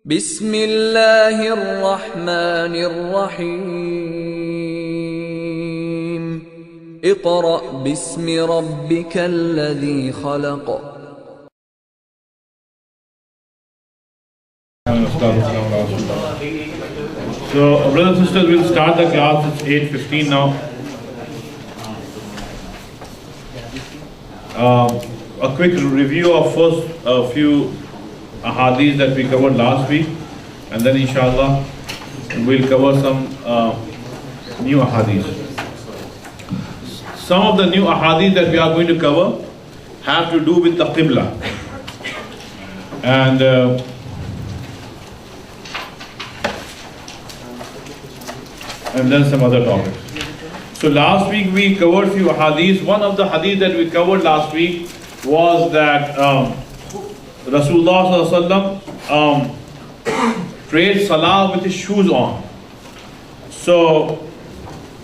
بسم الله الرحمن الرحيم اقرأ باسم ربك الذي خلق. So, brothers and sisters, we'll start the class. It's 8:15 now. A quick review of first few ahadith that we covered last week, and then inshallah we'll cover some new ahadith. Some of the new ahadith that we are going to cover have to do with the qibla and then some other topics. So last week we covered few hadiths. One of the hadith that we covered last week was that Rasulullah sallallahu alaihi wasallam prayed salah with his shoes on. So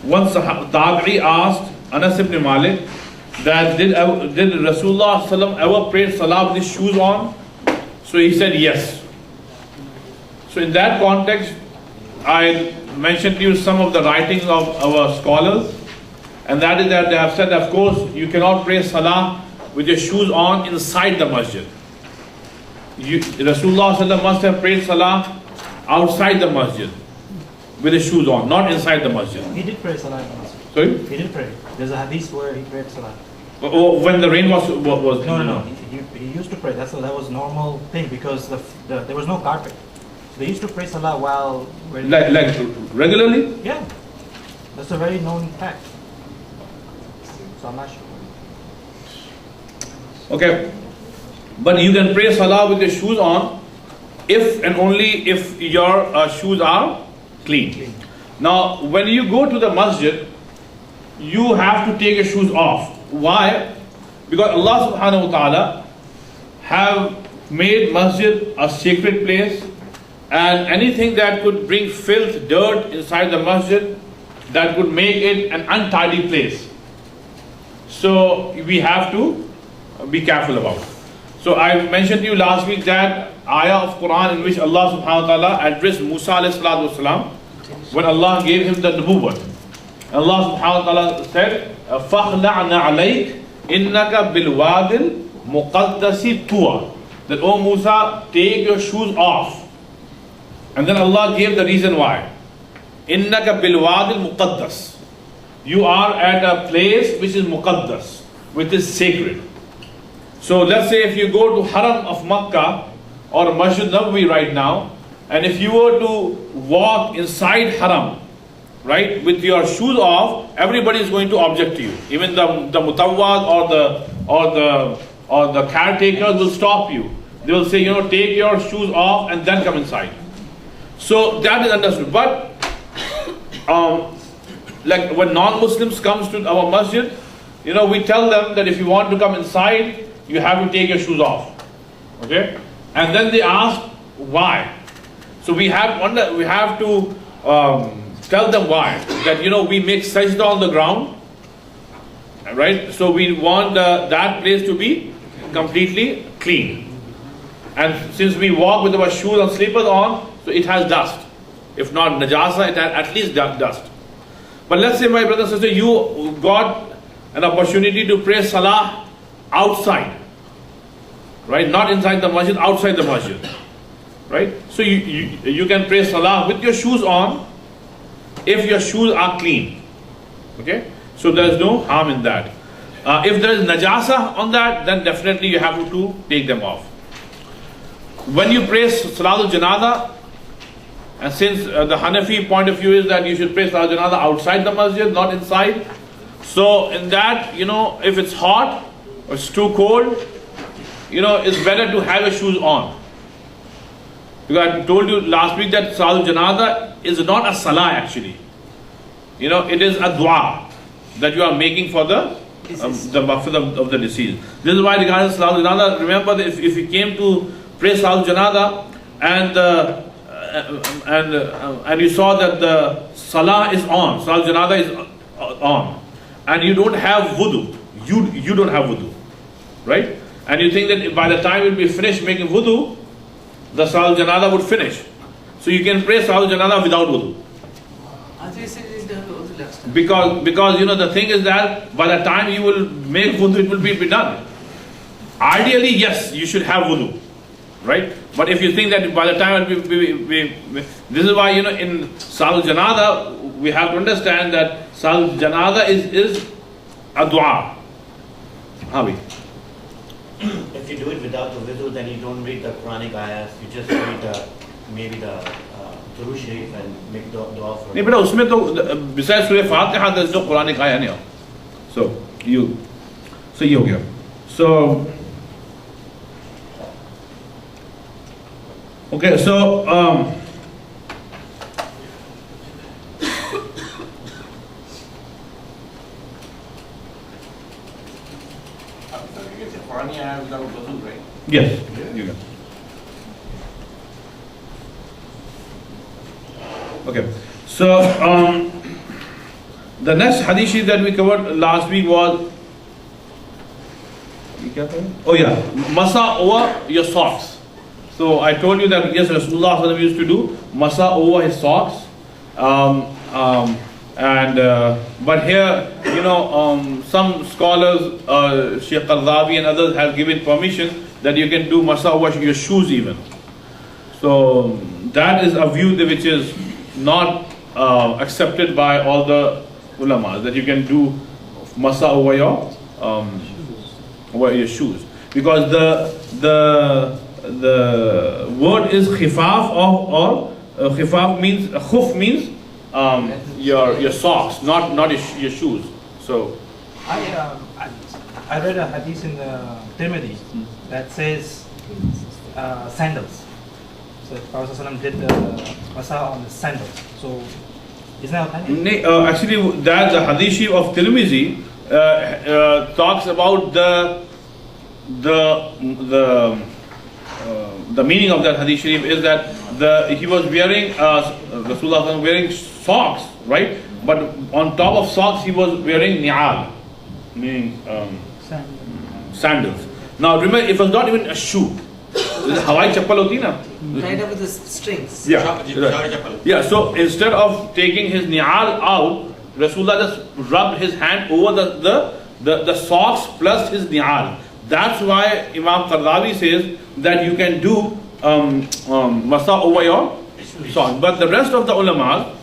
once Tabi'i asked Anas ibn Malik that did Rasulullah sallallahu alaihi wasallam ever pray salah with his shoes on? So he said yes. So in that context, I mentioned to you some of the writings of our scholars, and that is that they have said, of course, you cannot pray salah with your shoes on inside the masjid. Rasulullah sallallahu must have prayed salah outside the masjid with his shoes on, not inside the masjid. He did pray salah in the masjid. Sorry? He did pray. There's a hadith where he prayed salah. When the rain was No. He used to pray. That was normal thing because there was no carpet. So they used to pray salah while like regularly? Yeah. That's a very known fact. So I'm not sure. Okay. But you can pray salah with your shoes on if and only if your shoes are clean. Now, when you go to the masjid, you have to take your shoes off. Why? Because Allah subhanahu wa ta'ala have made masjid a sacred place, and anything that could bring filth, dirt inside the masjid, that could make it an untidy place. So we have to be careful about it. So I mentioned to you last week that ayah of Quran in which Allah subhanahu wa ta'ala addressed Musa alayhi salatu wasalam when Allah gave him the nubuwwat. Allah subhanahu wa ta'ala said, فَخْلَعْنَا عَلَيْكَ إِنَّكَ بِالْوَادِ الْمُقَدَّسِ طُوَى. That, oh Musa, take your shoes off. And then Allah gave the reason why. إِنَّكَ بِالْوَادِ الْمُقَدَّسِ. You are at a place which is muqaddas, which is sacred. So let's say if you go to Haram of Makkah or Masjid Nabawi right now, and if you were to walk inside Haram, right, with your shoes off, everybody is going to object to you. Even the mutawwad or the caretakers will stop you. They will say, take your shoes off and then come inside. So that is understood. But like when non-Muslims comes to our masjid, we tell them that if you want to come inside, you have to take your shoes off. Okay? And then they ask why. So we have to tell them why. That we make sajda on the ground, right? So we want that place to be completely clean. And since we walk with our shoes and slippers on, so it has dust. If not najasa, it has at least dust. But let's say, my brother and sister, you got an opportunity to pray salah outside, right? Not inside the masjid, outside the masjid, right? So you can pray salah with your shoes on if your shoes are clean, okay? So there is no harm in that. If there is najasa on that, then definitely you have to take them off. When you pray Salatul Janazah, and since the Hanafi point of view is that you should pray Salatul Janazah outside the masjid, not inside. So in that, if it's hot or it's too cold, it's better to have your shoes on. Because I told you last week that Salatul Janazah is not a salah actually. It is a dua that you are making for the maghfirah of the deceased. This is why regarding Salatul Janazah, remember that if you came to pray Salatul Janazah and you saw that the salah is on, Salatul Janazah is on, and you don't have wudu, you don't have wudu, right? And you think that by the time you'll be finished making wudu, the Salat Janazah would finish. So you can pray Salat Janazah without wudu. Because the thing is that by the time you will make wudu, it will be done. Ideally, yes, you should have wudu, right? But if you think that by the time this is why in Salat Janazah we have to understand that Salat Janazah is a dua. If you do it without the wudu, then you don't read the Quranic ayahs. You just read maybe the Durood Sharif and make dua for. नहीं बेटा उसमें तो besides Surah Fatiha there's no Quranic ayah नहीं. So ये हो गया. So okay, so yes, you can. Okay, so the next hadith that we covered last week was masa over your socks. So I told you that yes, Rasulullah used to do masa over his socks, but here some scholars, Sheikh Qardawi and others have given permission that you can do masa over your shoes even. So that is a view which is not accepted by all the ulamas, that you can do masa over your shoes, because the word is khifaf or khifaf means khuf means your socks, not your shoes. So I read a hadith in the Tirmidhi that says sandals. So the Prophet ﷺ did the masa on the sandals. So is that authentic? Actually, that the hadith of Tirmidhi talks about the meaning of that hadith sharif is that he was wearing Rasulullah was wearing socks, right? But on top of socks he was wearing ni'al, meaning sandals. Now remember, it was not even a shoe. Hawai chappal hoti na. Tied up with the strings. Yeah. So instead of taking his ni'al out, Rasulullah just rubbed his hand over the socks plus his ni'al. That's why Imam Qardawi says that you can do masa over your socks. But the rest of the ulamas,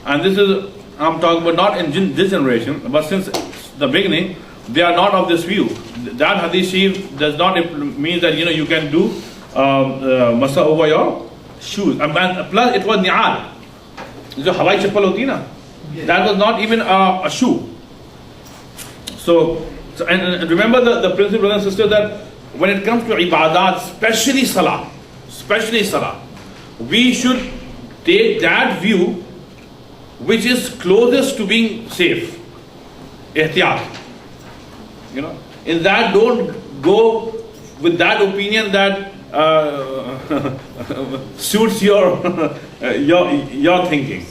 and this is, I'm talking about not in this generation, but since the beginning, they are not of this view. That hadith sharif does not mean that you can do masa over your shoes. And plus it was ni'al. So Hawai chappal hoti na. That was not even a shoe. So and remember the principle, brothers and sisters, that when it comes to ibadat, especially salah, we should take that view which is closest to being safe. Ihtiyat. In that, don't go with that opinion that suits your thinking.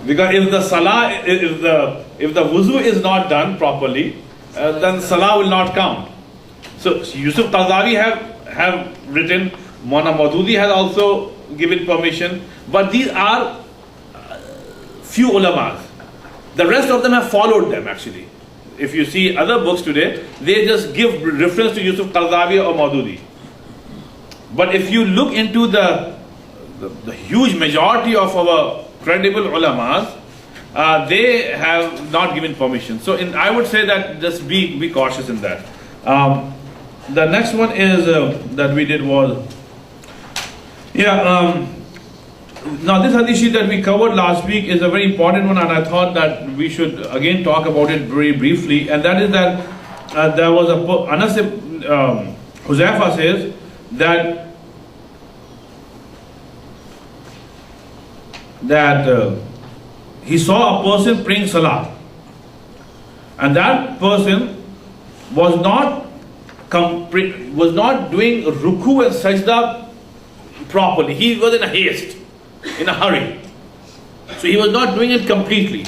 Because if the salah, if the wuzu is not done properly, then salah will not count. So Yusuf Qardawi have written, Maulana Maududi has also given permission, but these are few ulamas. The rest of them have followed them actually. If you see other books today, they just give reference to Yusuf Qardawi or Maududi. But if you look into the huge majority of our credible ulamas, they have not given permission. So I would say that just be cautious in that. The next one is that we did was now this hadith that we covered last week is a very important one, and I thought that we should again talk about it very briefly, and that is that there was Anas Huzaifa says that he saw a person praying salah, and that person was not doing ruku and sajda properly. He was in a haste, in a hurry, so he was not doing it completely.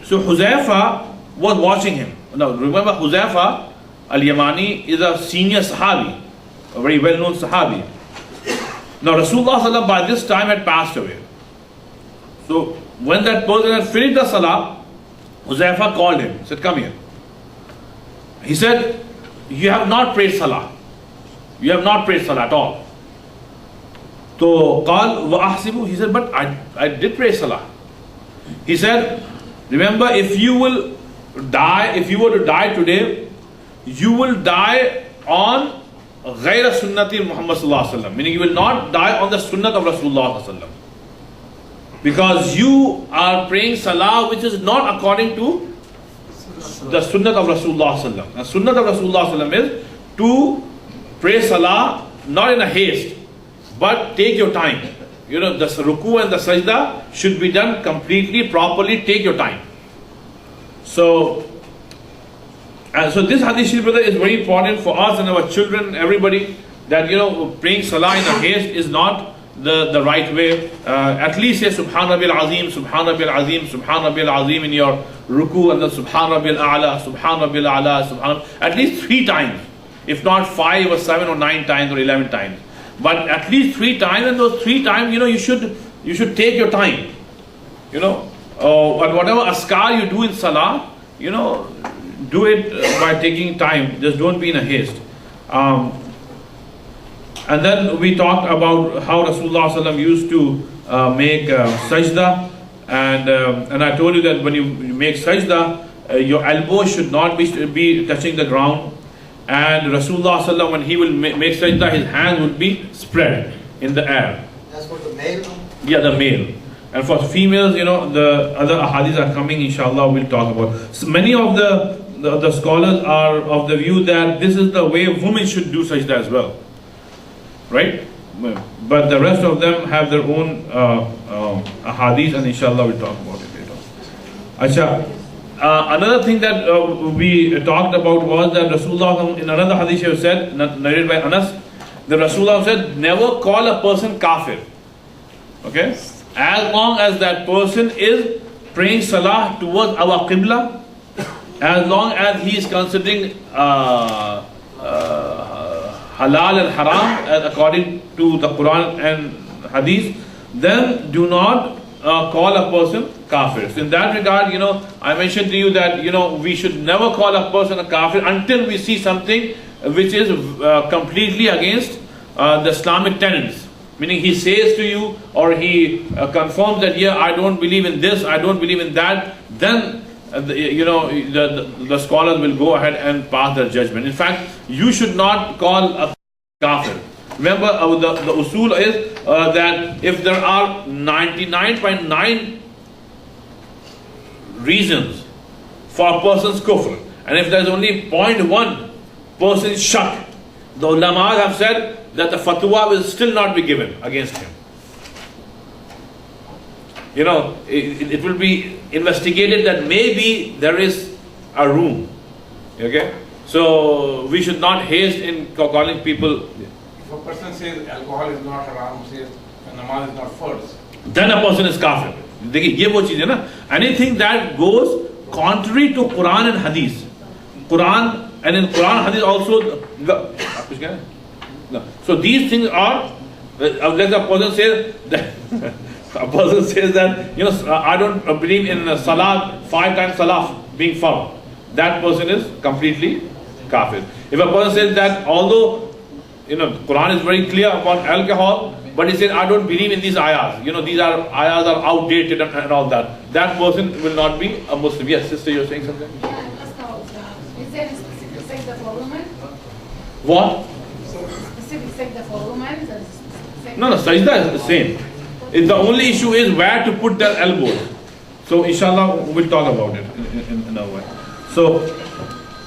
So Huzaifa was watching him. Now remember, Huzaifa al-Yamani is a senior sahabi, a very well-known sahabi. Now Rasulullah sallallahu by this time had passed away. So when that person had finished the salah, Huzaifa called him, said, come here. He said, you have not prayed salah. You have not prayed salah at all. So qal wa ahsibu, he said, but I did pray salah. He said, remember, if you were to die today, you will die on ghayra sunnati Muhammad sallallahu alaihi wasallam, meaning you will not die on the sunnat of Rasulullah sallallahu alaihi wasallam, because you are praying salah which is not according to the sunnat of Rasulullah sallallahu alaihi wasallam. The sunnat of Rasulullah sallallahu alaihi wasallam is to pray salah not in a haste, but take your time. You know, the ruku and the sajda should be done completely, properly, take your time. So this hadith, Shri brother, is very important for us and our children, everybody, that, you know, praying salah in a haste is not the right way. At least say Subhan Rabbil Azim, Subhan Rabbil Azim, Subhan Rabbil Azim in your ruku, and then Subhan Rabbil A'la, Subhan Rabbil A'la, Subhan, at least 3 times. If not 5 or 7 or 9 times or 11 times. But at least 3 times, and those 3 times, you know, you should take your time. You know, but whatever askar you do in salah, you know, do it by taking time. Just don't be in a haste. And then we talked about how Rasulullah sallallahu alaihi wasallam used to make sajda, and I told you that when you make sajda, your elbow should not be touching the ground. And Rasulullah sallallahu alaihi wasallam, when he will make sajda, his hands would be spread in the air. That's for the male? Yeah, the male. And for females, you know, the other ahadith are coming, inshallah, we'll talk about. So many of the scholars are of the view that this is the way women should do sajda as well. Right? But the rest of them have their own ahadith, and inshallah we'll talk about it later. Acha. Another thing that we talked about was that Rasulullah, in another hadith he said, narrated by Anas, that Rasulullah said, never call a person kafir. Okay? As long as that person is praying salah towards our qibla, as long as he is considering halal and haram according to the Quran and hadith, then do not call a person kafir. So in that regard, you know, I mentioned to you that, you know, we should never call a person a kafir until we see something which is completely against the Islamic tenets. Meaning he says to you, or he confirms that, yeah, I don't believe in this, I don't believe in that, then you know, the scholars will go ahead and pass their judgment. In fact, you should not call a kafir. Remember, the usul is that if there are 99.9 reasons for a person's kufr, and if there is only 0.1 person's shak, the ulama have said that the fatwa will still not be given against him. You know, it will be investigated that maybe there is a room. Okay? So we should not haste in calling people. If a person says alcohol is not haram, says namaz is not first, then a person is kafir. देखिए ये वो चीज है ना. Anything that goes contrary to Quran and Hadith, Quran and in Quran Hadith also. No. So these things are. Like a person says that a person says that, you know, I don't believe in salah, 5 times salah being fard. That person is completely kafir. If a person says that, although, you know, Quran is very clear upon alcohol, but he says, I don't believe in these ayahs. You know, these are ayahs are outdated and all that. That person will not be a Muslim. Yes, sister, you're saying something? Yeah, just now, is there a specific sector for women? What? Specific sector for women? No, sajda is the same. The only issue is where to put their elbows. So, inshallah, we'll talk about it in a way. So,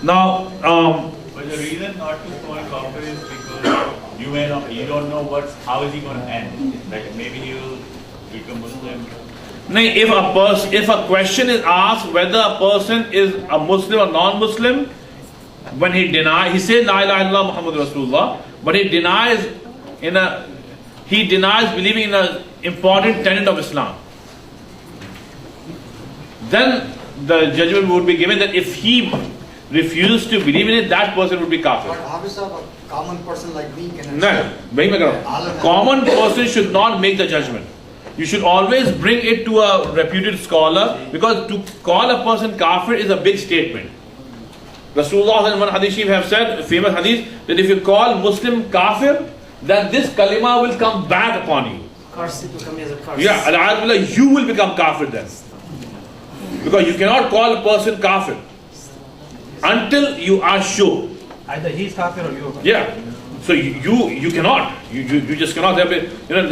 now, but the reason not to call kafir is because you don't know how is he going to end. Like maybe he will become Muslim. No, if a question is asked whether a person is a Muslim or non-Muslim, when he denies, he says La ilaha illallah Muhammad Rasulullah, but he denies believing in an important tenet of Islam. Then the judgment would be given that if he refuses to believe in it, that person would be kafir. But how is a common person like me can No, understand? वही मैं कह रहा हूँ. Common person should not make the judgment. You should always bring it to a reputed scholar, because to call a person kafir is a big statement. Rasulullah in one hadith sharif have said, famous hadith, that if you call Muslim kafir, then this kalima will come back upon you. Curse, it will come as a curse. Yeah, al-Adbillah, you will become kafir then. Because you cannot call a person kafir until you are sure. Either he's kafir or you are kafir. Yeah. So you cannot. You just cannot.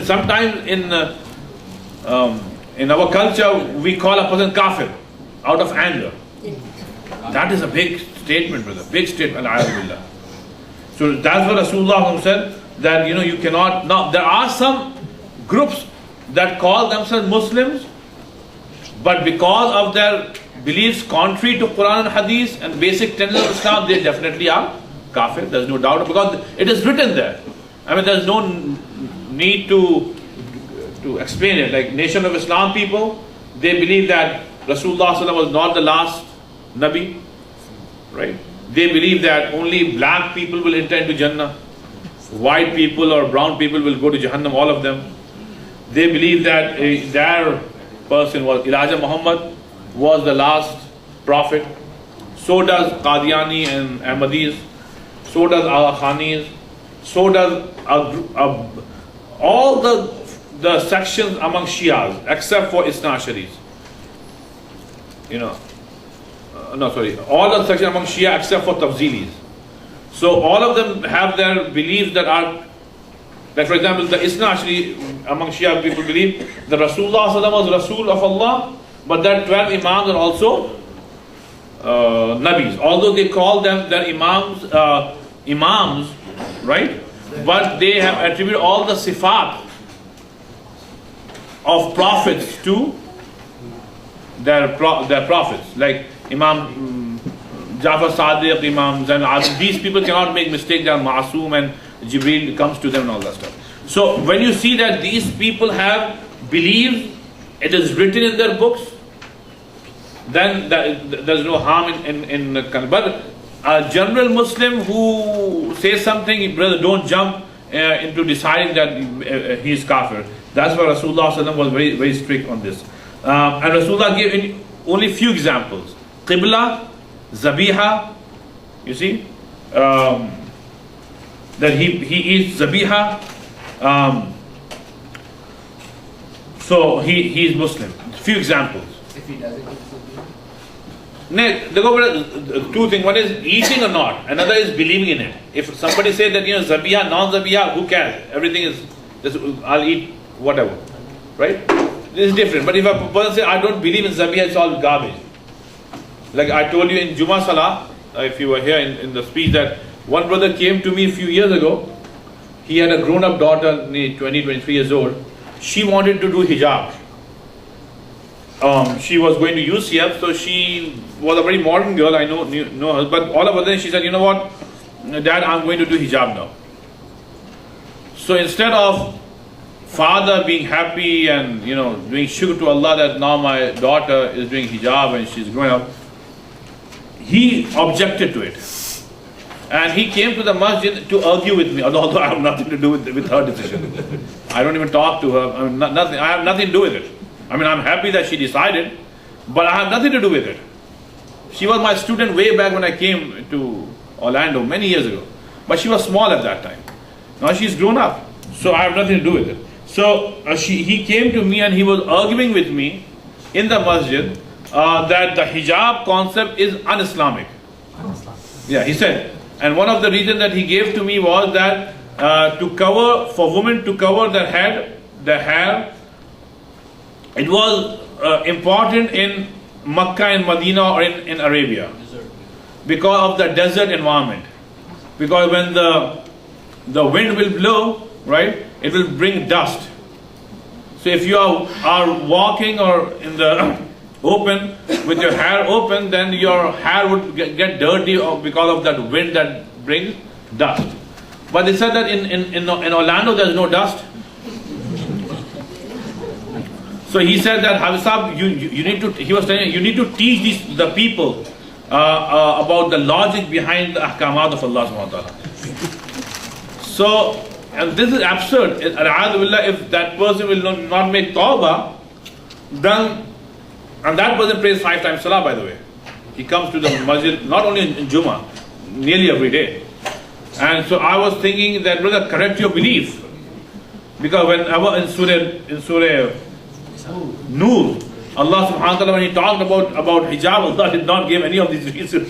Sometimes in our culture we call a person kafir out of anger. That is a big statement, brother. Big statement. Al-Adbillah. So that's what Rasulullah said, that you cannot. Now there are some groups that call themselves Muslims, but because of their beliefs contrary to Quran and Hadith and basic tenets of Islam, they definitely are kafir. There's no doubt, because it is written there. I mean, there's no need to explain it. Like Nation of Islam people, they believe that Rasulullah was not the last Nabi, right? They believe that only black people will enter into Jannah, white people or brown people will go to Jahannam, all of them. They believe that their person was Elijah Muhammad was the last prophet. So does Qadiani and Ahmadis. So does Agha Khanis. So does all the sections among Shias, except for Isna Asharis. All the sections among Shia except for Tafzilis. So all of them have their beliefs that are, like for example, the Isna Ashari among Shia people believe that Rasulullah was Rasul of Allah, but that 12 Imams are also Nabis. Although they call them their Imams, right? But they have attributed all the sifat of prophets to their prophets, like Imam Jafar Sadiq, Imam Zain al-Abidin. These people cannot make mistakes. They are ma'asum, and Jibreel comes to them and all that stuff. So when you see that these people have believed, it is written in their books, then there's no harm in but a general Muslim who says something, brother, don't jump into deciding that he is kafir. That's why Rasulullah was very, very strict on this. And Rasulullah gave only few examples. Qibla, Zabiha, you see, that he eats Zabiha, so he is Muslim. Few examples. If he doesn't eat Two things. One is eating or not. Another is believing in it. If somebody says that Zabiha, non-Zabiha, who cares? Everything is I'll eat whatever, right? This is different. But if a person says I don't believe in Zabiha, it's all garbage. Like I told you in Juma Salah, if you were here in the speech, that one brother came to me a few years ago. He had a grown-up daughter, 23 years old. She wanted to do hijab. She was going to UCF, so she was a very modern girl. I know her, but all of a sudden she said, "You know what, Dad, I'm going to do hijab now." So instead of father being happy and doing shukr to Allah that now my daughter is doing hijab and she's growing up, he objected to it, and he came to the masjid to argue with me. Although I have nothing to do with her decision, I don't even talk to her. I mean, nothing. I have nothing to do with it. I mean, I'm happy that she decided, but I have nothing to do with it. She was my student way back when I came to Orlando many years ago, but she was small at that time. Now she's grown up, so I have nothing to do with it. So he came to me and he was arguing with me in the masjid that the hijab concept is un-Islamic. Yeah, he said. And one of the reasons that he gave to me was that for women to cover their hair, it was important in Makkah and Medina or in Arabia because of the desert environment. Because when the wind will blow, right, it will bring dust. So if you are walking or in the open with your hair open, then your hair would get dirty because of that wind that brings dust. But they said that in Orlando there's no dust. So he said that Habib Sahib, you need to. He was telling you need to teach the people about the logic behind the ahkamat of Allah subhanahu wa ta'ala. So, and this is absurd. If that person will not make tawbah, then, and that person prays 5 times salah, by the way. He comes to the masjid not only in Juma, nearly every day. And so I was thinking that, brother, correct your belief. Because whenever in Surah Noor, Allah subhanahu wa ta'ala, when He talked about hijab, Allah did not give any of these reasons.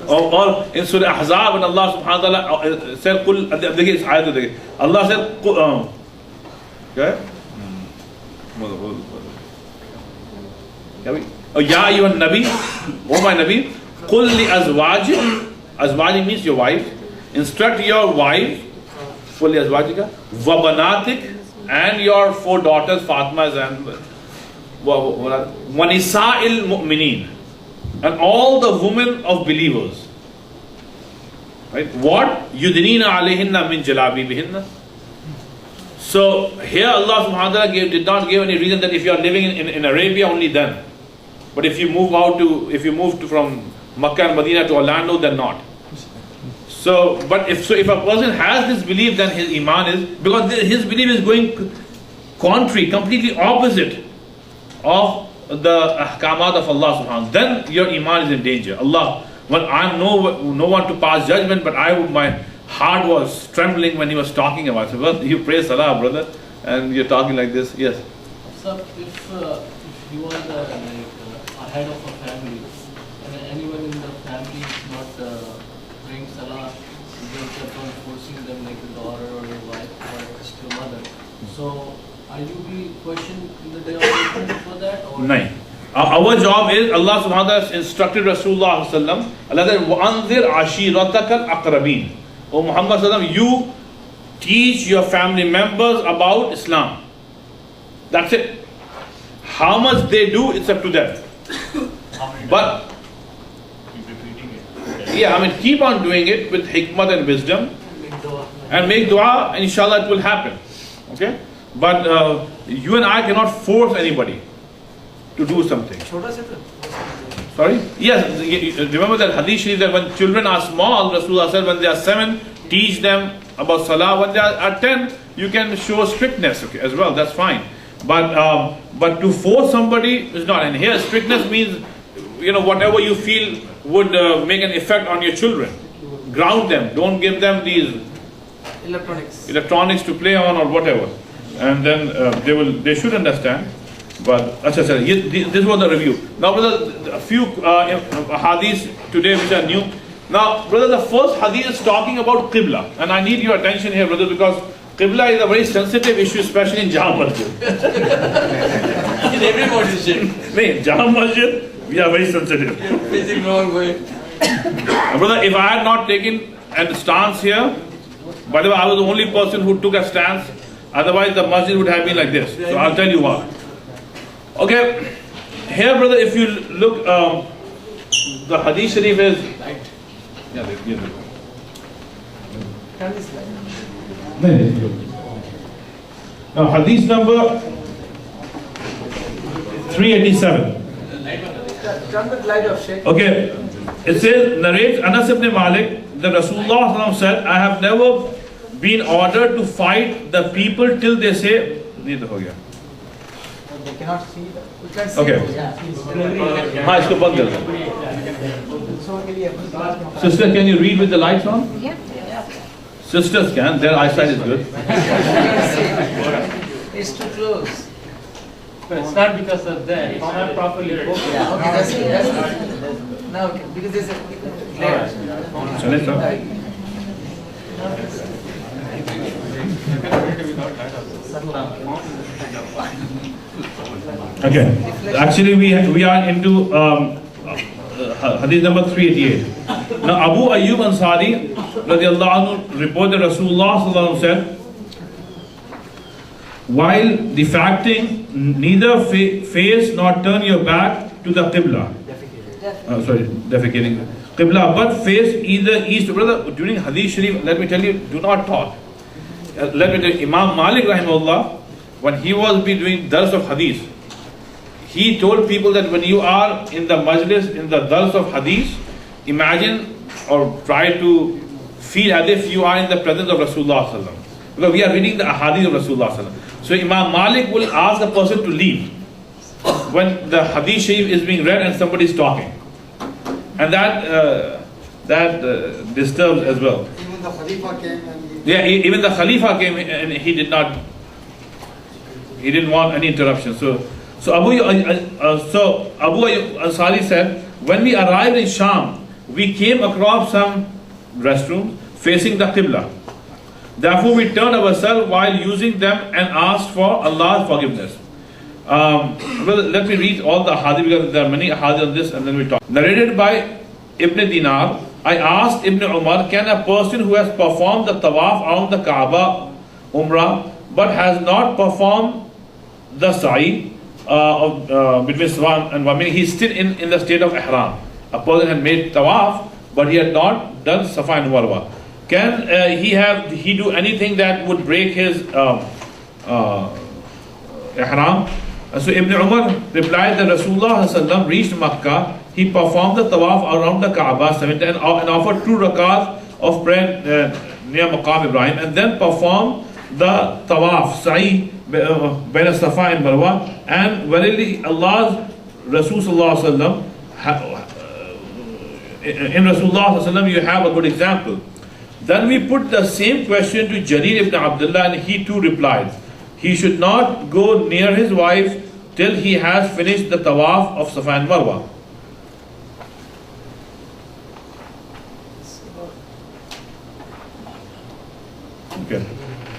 or in Surah Ahzab, when Allah subhanahu wa ta'ala said, Allah said, okay? Ya ayyuhan Nabi, oh my Nabi, qul li azwajik, azwajik means your wife, instruct your wife, fully azwajika, wa banatik, and your 4 daughters, Fatmas and wa nisa'il mu'mineen, and all the women of believers. Right? What? Yudnina alayhinna min jalabibihinna. So here Allah subhanahu wa ta'ala did not give any reason that if you are living in Arabia, only then. But if you move from Makkah and Medina to Orlando, then not. So, if a person has this belief, then his iman is, because his belief is going contrary, completely opposite of the ahkamat of Allah subhanahu wa ta'ala, then your iman is in danger. Allah, well, I am no one to pass judgment, but my heart was trembling when he was talking about it. Well, you pray salah, brother, and you're talking like this. Yes. So if you are the head of a family, and anyone in the family is not praying salah, you kept on forcing them, like your daughter or your wife or your mother. So are you be questioned in the day of judgment for that? Or? No. Our job is, Allah subhanahu wa ta'ala instructed Rasulullah sallallahu alaihi wasallam, وَأَنذِرْ عَشِيرَتَكَ الْأَقْرَبِينَ. O Muhammad sallallahu alaihi wasallam, you teach your family members about Islam. That's it. How much they do, it's up to them. But Keep repeating it. yeah, I mean, keep on doing it with hikmah and wisdom, and make dua, and inshallah it will happen. Okay? But you and I cannot force anybody to do something. Sorry? Yes, remember that hadith sharif that when children are small, Rasulullah said when they are 7, teach them about salah. When they are 10, you can show strictness, okay, as well, that's fine. But to force somebody is not. And here strictness means, whatever you feel would make an effect on your children. Ground them. Don't give them these electronics to play on or whatever. And then they should understand. But this was the review. Now, brother, a few hadiths today which are new. Now, brother, the first hadith is talking about Qibla. And I need your attention here, brother, because Qibla is a very sensitive issue, especially in Jama Masjid. In every masjid. No, Jama Masjid, we are very sensitive. You're facing wrong way. Brother, if I had not taken a stance here, by the way, I was the only person who took a stance. Otherwise, the masjid would have been like this. So I'll tell you what. Okay, here, brother, if you look, the hadith sharif is. Yeah, now, hadith number 387. Okay, it says, narrates Anas ibn Malik that Rasulullah said, I have never been ordered to fight the people till they say, they cannot see that. We can see. Okay. Sister, can you read with the lights on? Yeah. Sisters can, their eyesight is good. It's too close. But it's not because of that. It's not properly focused. Yeah, okay, that's it. No, okay, because there's a glare. Okay. Actually, we are into hadith number 388. Now, Abu Ayyub Ansari radiallahu anhu reported Rasulullah sallallahu alaihi wasallam said, while defecting, neither face nor turn your back to the Qibla. Defecating. Qibla, but face either east. Brother, during hadith sharif, let me tell you, do not talk. Let me tell you, Imam Malik rahimahullah, when he was doing dars of hadith, he told people that when you are in the majlis, in the dars of hadith, imagine or try to feel as if you are in the presence of Rasulullah sallallahu alaihi wasallam. Because we are reading the ahadith of Rasulullah sallallahu alaihi wasallam. So Imam Malik will ask the person to leave when the hadith sharif is being read and somebody is talking. And that disturbs as well. Even the Khalifa came and Even the Khalifa came and he didn't want any interruption. So Abu Ansari said, when we arrived in Sham, we came across some restrooms facing the Qibla. Therefore, we turned ourselves while using them and asked for Allah's forgiveness. Let me read all the hadith because there are many hadith on this and then we talk. Narrated by Ibn Dinar, I asked Ibn Umar, can a person who has performed the tawaf around the Kaaba, Umrah, but has not performed the sa'i between Safa and Marwa, he's still in the state of ihram. A person had made tawaf, but he had not done Safa and Marwa. Can he do anything that would break his ihram? So Ibn Umar replied that Rasulullah sallallahu reached Makkah. He performed the tawaf around the Kaaba 70 and offered 2 rakats of prayer near Maqam Ibrahim, and then performed the tawaf sa'i between Safa and Marwa. And verily Allah's Rasul sallallahu alaihi wasallam, in Rasulullah sallallahu alaihi wasallam you have a good example. Then we put the same question to Jarir ibn Abdullah and he too replied, he should not go near his wife till he has finished the tawaf of Safa and Marwa.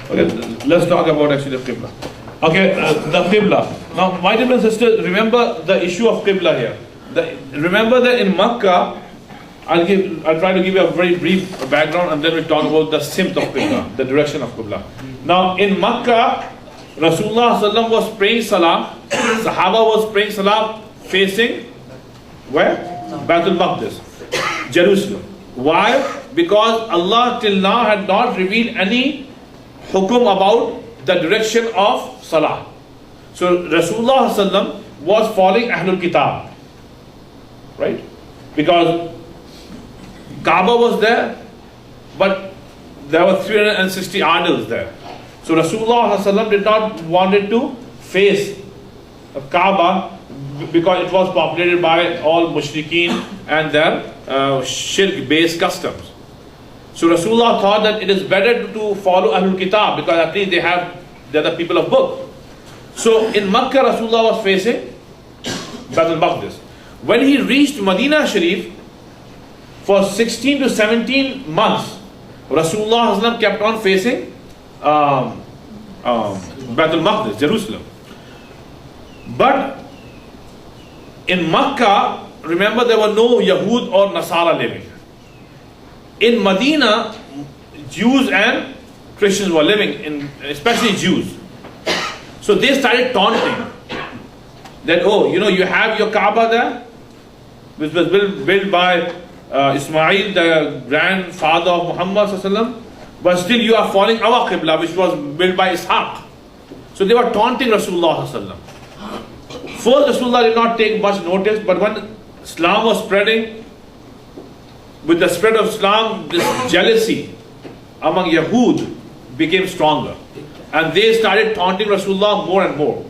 Okay, let's talk about actually the Qibla. Okay, the Qibla. Now, my dear sisters, remember the issue of Qibla here. Remember that in Makkah, I'll try to give you a very brief background and then we'll talk about the simt of Qibla, the direction of Qibla. Now, in Makkah, Rasulullah sallallahu was praying salah, Sahaba was praying salah facing where? Baitul Maqdis, Jerusalem. Why? Because Allah till now had not revealed any hukum about the direction of salah. So Rasulullah sallallahu was following Ahlul Kitab, right? Because Kaaba was there, but there were 360 idols there. So Rasulullah sallallahu did not wanted to face Kaaba because it was populated by all mushrikeen and their shirk-based customs. So Rasulullah thought that it is better to follow Ahlul Kitab because at least they're the people of book. So in Makkah, Rasulullah was facing Baitul Maqdis. When he reached Medina Sharif, for 16 to 17 months, Rasulullah kept on facing Baitul Maqdis, Jerusalem. But in Makkah, remember there were no Yahud or Nasara living. In Medina, Jews and Christians were living, especially Jews. So they started taunting that, you have your Kaaba there, which was built by Ismail, the grandfather of Muhammad ﷺ, but still you are following our Qibla, which was built by Ishaq. So they were taunting Rasulullah ﷺ. First, Rasulullah did not take much notice, but when Islam was spreading, with the spread of Islam, this jealousy among Yahud became stronger. And they started taunting Rasulullah more and more.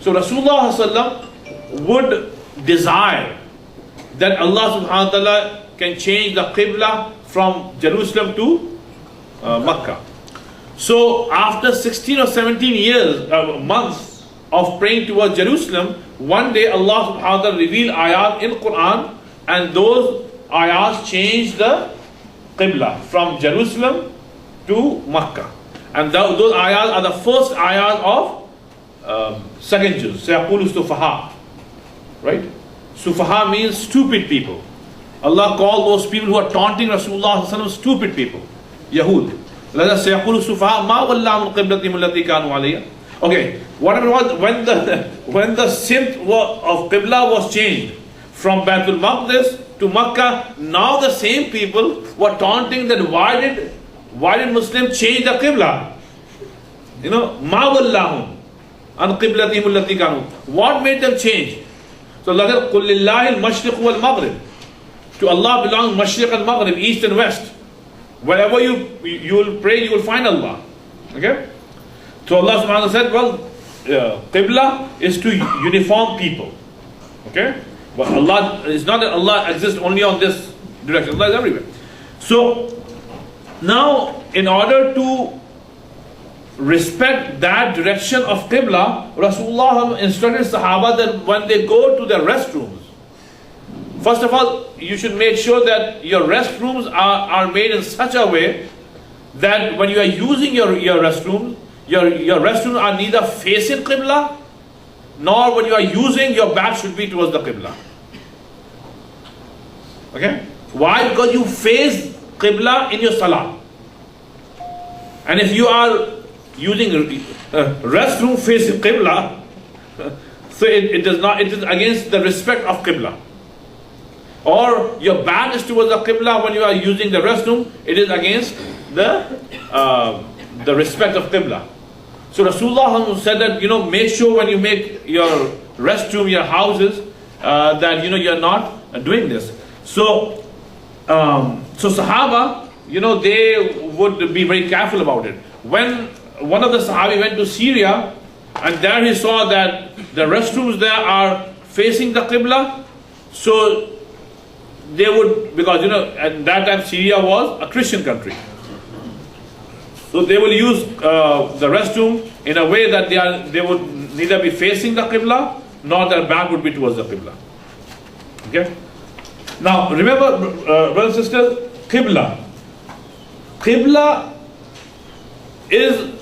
So Rasulullah ﷺ would desire that Allah subhanahu wa ta'ala can change the Qibla from Jerusalem to Makkah. So after 16 or 17 months of praying towards Jerusalem, one day Allah subhanahu wa ta'ala revealed ayat in Quran, and those ayats changed the Qibla from Jerusalem to Makkah. And those ayats are the first ayats of second Jews, Sayaqulu Sufaha. Right? Sufaha means stupid people. Allah called those people who are taunting Rasulullah stupid people. Yahud. Okay, what happened was when the simt of Qibla was changed from Baitul Maqdis to Makkah, now the same people were taunting that why did Muslims change the Qibla? Ma wallahum. an qiblatihim allati kanu. What made them change? So Allah said, قُلْ لِلَّهِ الْمَشْرِقُ وَالْمَغْرِبِ. To Allah belongs Mashriq and Maghrib, East and West. Wherever you will pray, you will find Allah. Okay? So Allah subhanahu wa ta'ala said, well, Qibla is to uniform people. Okay? But Allah, it's not that Allah exists only on this direction. Allah is everywhere. So, now, in order to respect that direction of Qibla, Rasulullah instructed Sahaba that when they go to their restrooms, first of all, you should make sure that your restrooms are made in such a way that when you are using your restrooms, your restrooms are neither facing Qibla, nor when you are using, your back should be towards the Qibla. Okay? Why? Because you face Qibla in your Salah. And if you are using restroom facing Qibla, so it is against the respect of Qibla. Or your back is towards the Qibla when you are using the restroom, it is against the respect of Qibla. So Rasulullah said that, make sure when you make your restroom, your houses, that, you're not doing this. So Sahaba, they would be very careful about it. When one of the Sahabi went to Syria, and there he saw that the restrooms there are facing the Qibla, so they would, because at that time Syria was a Christian country, so they will use the restroom in a way that they would neither be facing the Qibla, nor their back would be towards the Qibla. Okay? Now remember, brothers and sisters, Qibla is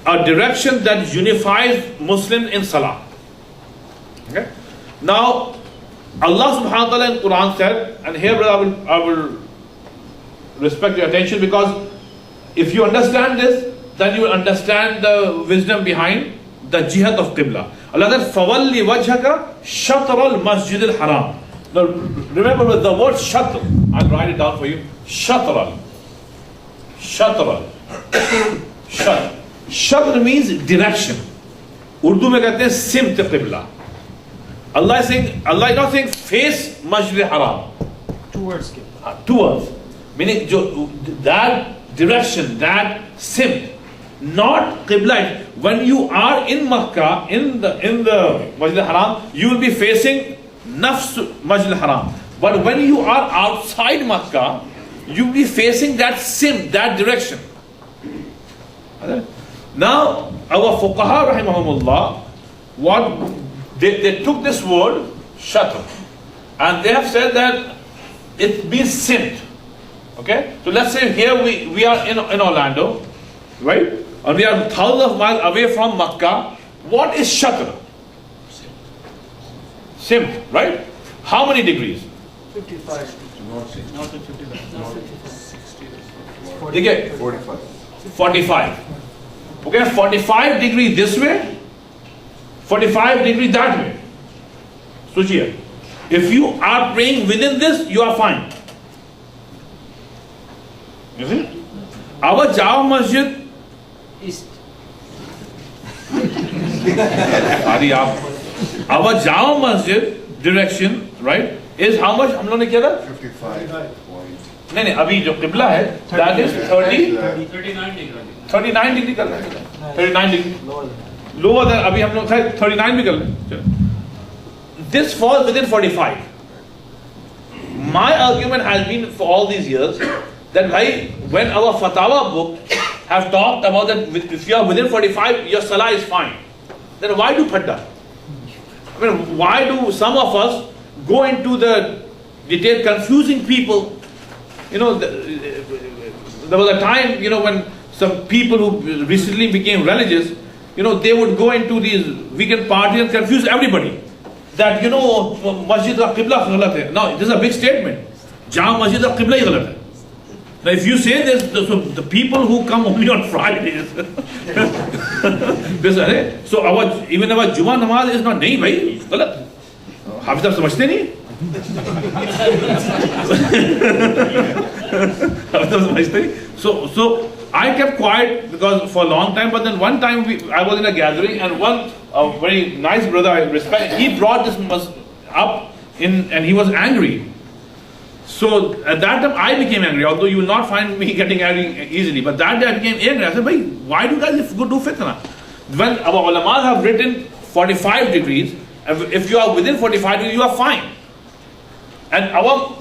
a direction that unifies Muslims in Salah. Okay? Now Allah subhanahu wa ta'ala in Quran said, and here brother, I will respect your attention, because if you understand this, then you will understand the wisdom behind the jihad of Qibla. Allah said, فَوَلِّ وَجْهَكَ شَطْرَ الْمَسْجِدِ الْحَرَامِ. Now remember the word shatr, I'll write it down for you. Shatr. Shatr means direction. Urdu mein kehte hain simt Qibla. Allah is not saying face Masjid Haram. Towards Qibla. Towards. Meaning that direction, that simt. Not Qibla. When you are in Makkah, in the Masjid Haram, you will be facing Nafs Masjid Haram. But when you are outside Makkah, you will be facing that simt, that direction. Now, our fuqaha rahimahumullah, they took this word, shatr, and they have said that it means simt. Okay? So let's say here we are in Orlando, right? And we are thousands of miles away from Makkah. What is shatr? Simt, right? How many degrees? 55. Not 55. 45. 45. Okay, 45 degrees this way, 45 degrees that way. So here, if you are praying within this, you are fine. You see? Our Jama Masjid East. Our Jama Masjid direction, right, is how much? हम लोगों ने किया था? 55. नहीं अभी जो क़िबला है, that is 39 degree कर रहे हैं, 39 degree. Lower than अभी हम लोग 39 भी कर लें. This falls within 45. My argument has been for all these years that when our Fatawa book have talked about that if you are within 45, your Salah is fine. Then why do Phadda? I mean, why do some of us go into the detail, confusing people? There was a time, when some people who recently became religious, they would go into these weekend parties and confuse everybody. That, Masjid al-Qibla ghalat hai. Now, this is a big statement. Jama Masjid al-Qibla hi ghalat hai. Now, if you say this, the people who come only on Fridays, so even our Juma namaz is not, nahi bhai, galat. Hafiz aap samajhte nahi? So I kept quiet because for a long time, but then one time I was in a gathering and one very nice brother I respect, he brought this up and he was angry. So at that time I became angry, although you will not find me getting angry easily, but that day I became angry. I said, why do you guys do fitna? When our ulama have written 45 degrees, if you are within 45 degrees, you are fine. And our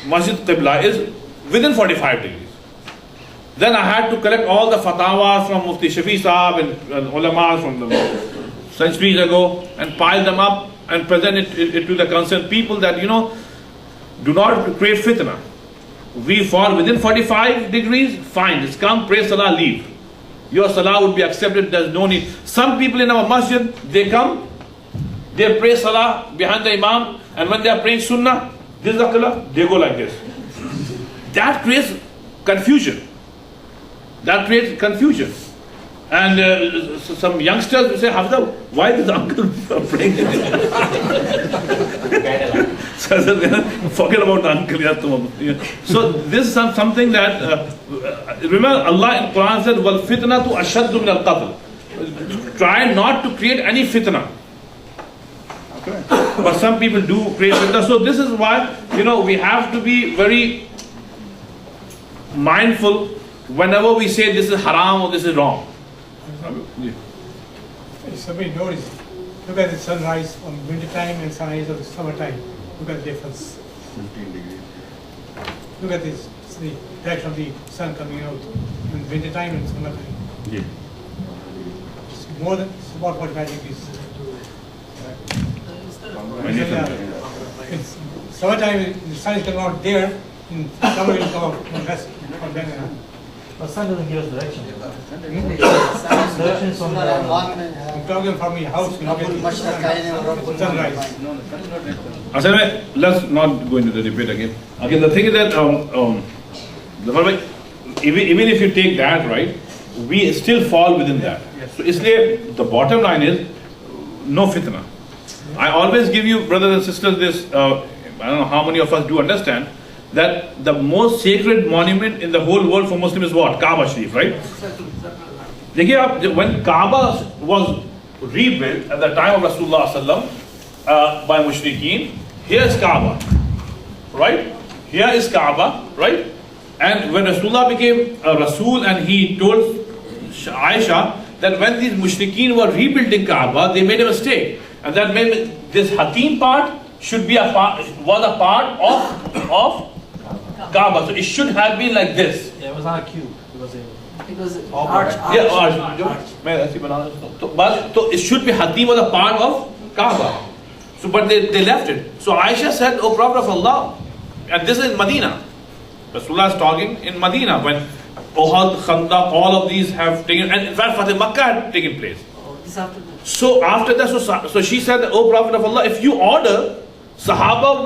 Masjid Qibla is within 45 degrees. Then I had to collect all the fatawas from Mufti Shafi Sahab and ulama from the centuries ago and pile them up and present it to the concerned people that, do not create fitna. We fall within 45 degrees, fine, just come, pray salah, leave. Your salah would be accepted, there's no need. Some people in our masjid, they come, they pray salah behind the imam, and when they are praying sunnah, this is the qibla, they go like this. That creates confusion. And some youngsters will say, Hafza, why is the uncle praying? So I said, forget about the uncle. So this is something that, remember Allah in Quran said, Wal fitnatu ashaddu min al-qatl. Try not to create any fitna. Okay. But some people do create fitna. So this is why, we have to be very mindful whenever we say this is haram or this is wrong. Somebody noticed, look at the sunrise on winter time and sunrise of the summertime. Look at the difference. 15 degrees. Look at this, the direction of the sun coming out in winter time and summertime. Yeah. It's about 45 degrees. In summertime, the sun is coming out there, in summer it will come out from west. The sun doesn't give us direction. Directions from the I'm talking from your house, sunrise. Let's not go into the debate again. Okay, the thing is that even if you take that, right, we still fall within that. So isliye, the bottom line is no fitna. I always give you, brothers and sisters, this, I don't know how many of us do understand, that the most sacred monument in the whole world for Muslims is what? Kaaba Sharif, right? When Kaaba was rebuilt at the time of Rasulullah sallam by Mushrikeen, here is Kaaba, right? Here is Kaaba, right? And when Rasulullah became a Rasul and he told Aisha that when these Mushrikeen were rebuilding Kaaba, they made a mistake. And that made this Hatim part should be was a part of Kaaba. So it should have been like this. Yeah, it was not a cube. It was a arch. Yeah, arch. So it should be Hatim was a part of Kaaba. So but they left it. So Aisha said, "O Prophet of Allah," and this is in Medina. Rasulullah is talking in Medina when Uhud, Khandaq, all of these have taken, and in fact Fatih Makkah had taken place. So after that, so she said, "O Prophet of Allah, if you order, Sahaba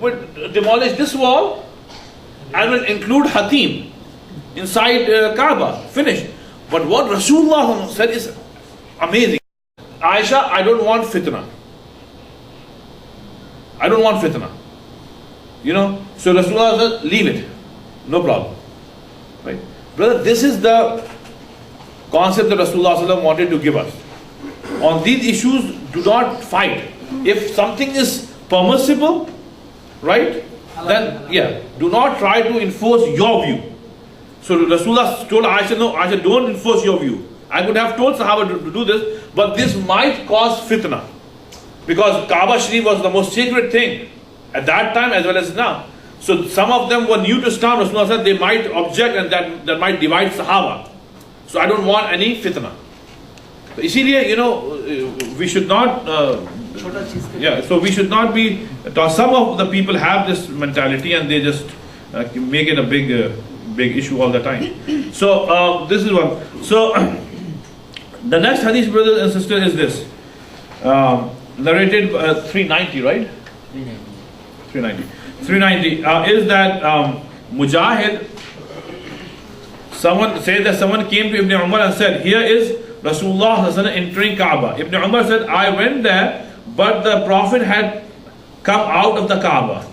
would demolish this wall and will include Hatim inside Kaaba. Finished." But what Rasulullah said is amazing. Aisha, I don't want fitna. I don't want fitna. So Rasulullah said, leave it. No problem. Right? Brother, this is the concept that Rasulullah wanted to give us. On these issues, do not fight. If something is permissible, right, then do not try to enforce your view. So Rasulullah told Aisha, no, Aisha, don't enforce your view. I could have told Sahaba to do this, but this might cause fitna. Because Kaaba Sharif was the most sacred thing at that time as well as now. So some of them were new to Islam. Rasulullah said they might object and that might divide Sahaba. So I don't want any fitna. So isliye, we should not, so we should not be, some of the people have this mentality and they just make it a big issue all the time. So this is one. So the next hadith, brothers and sisters, is this. Narrated 390, right? 390 is that Mujahid, someone came to Ibn Umar and said, here is Rasulullah entering Kaaba. Ibn Umar said, I went there, but the Prophet had come out of the Kaaba.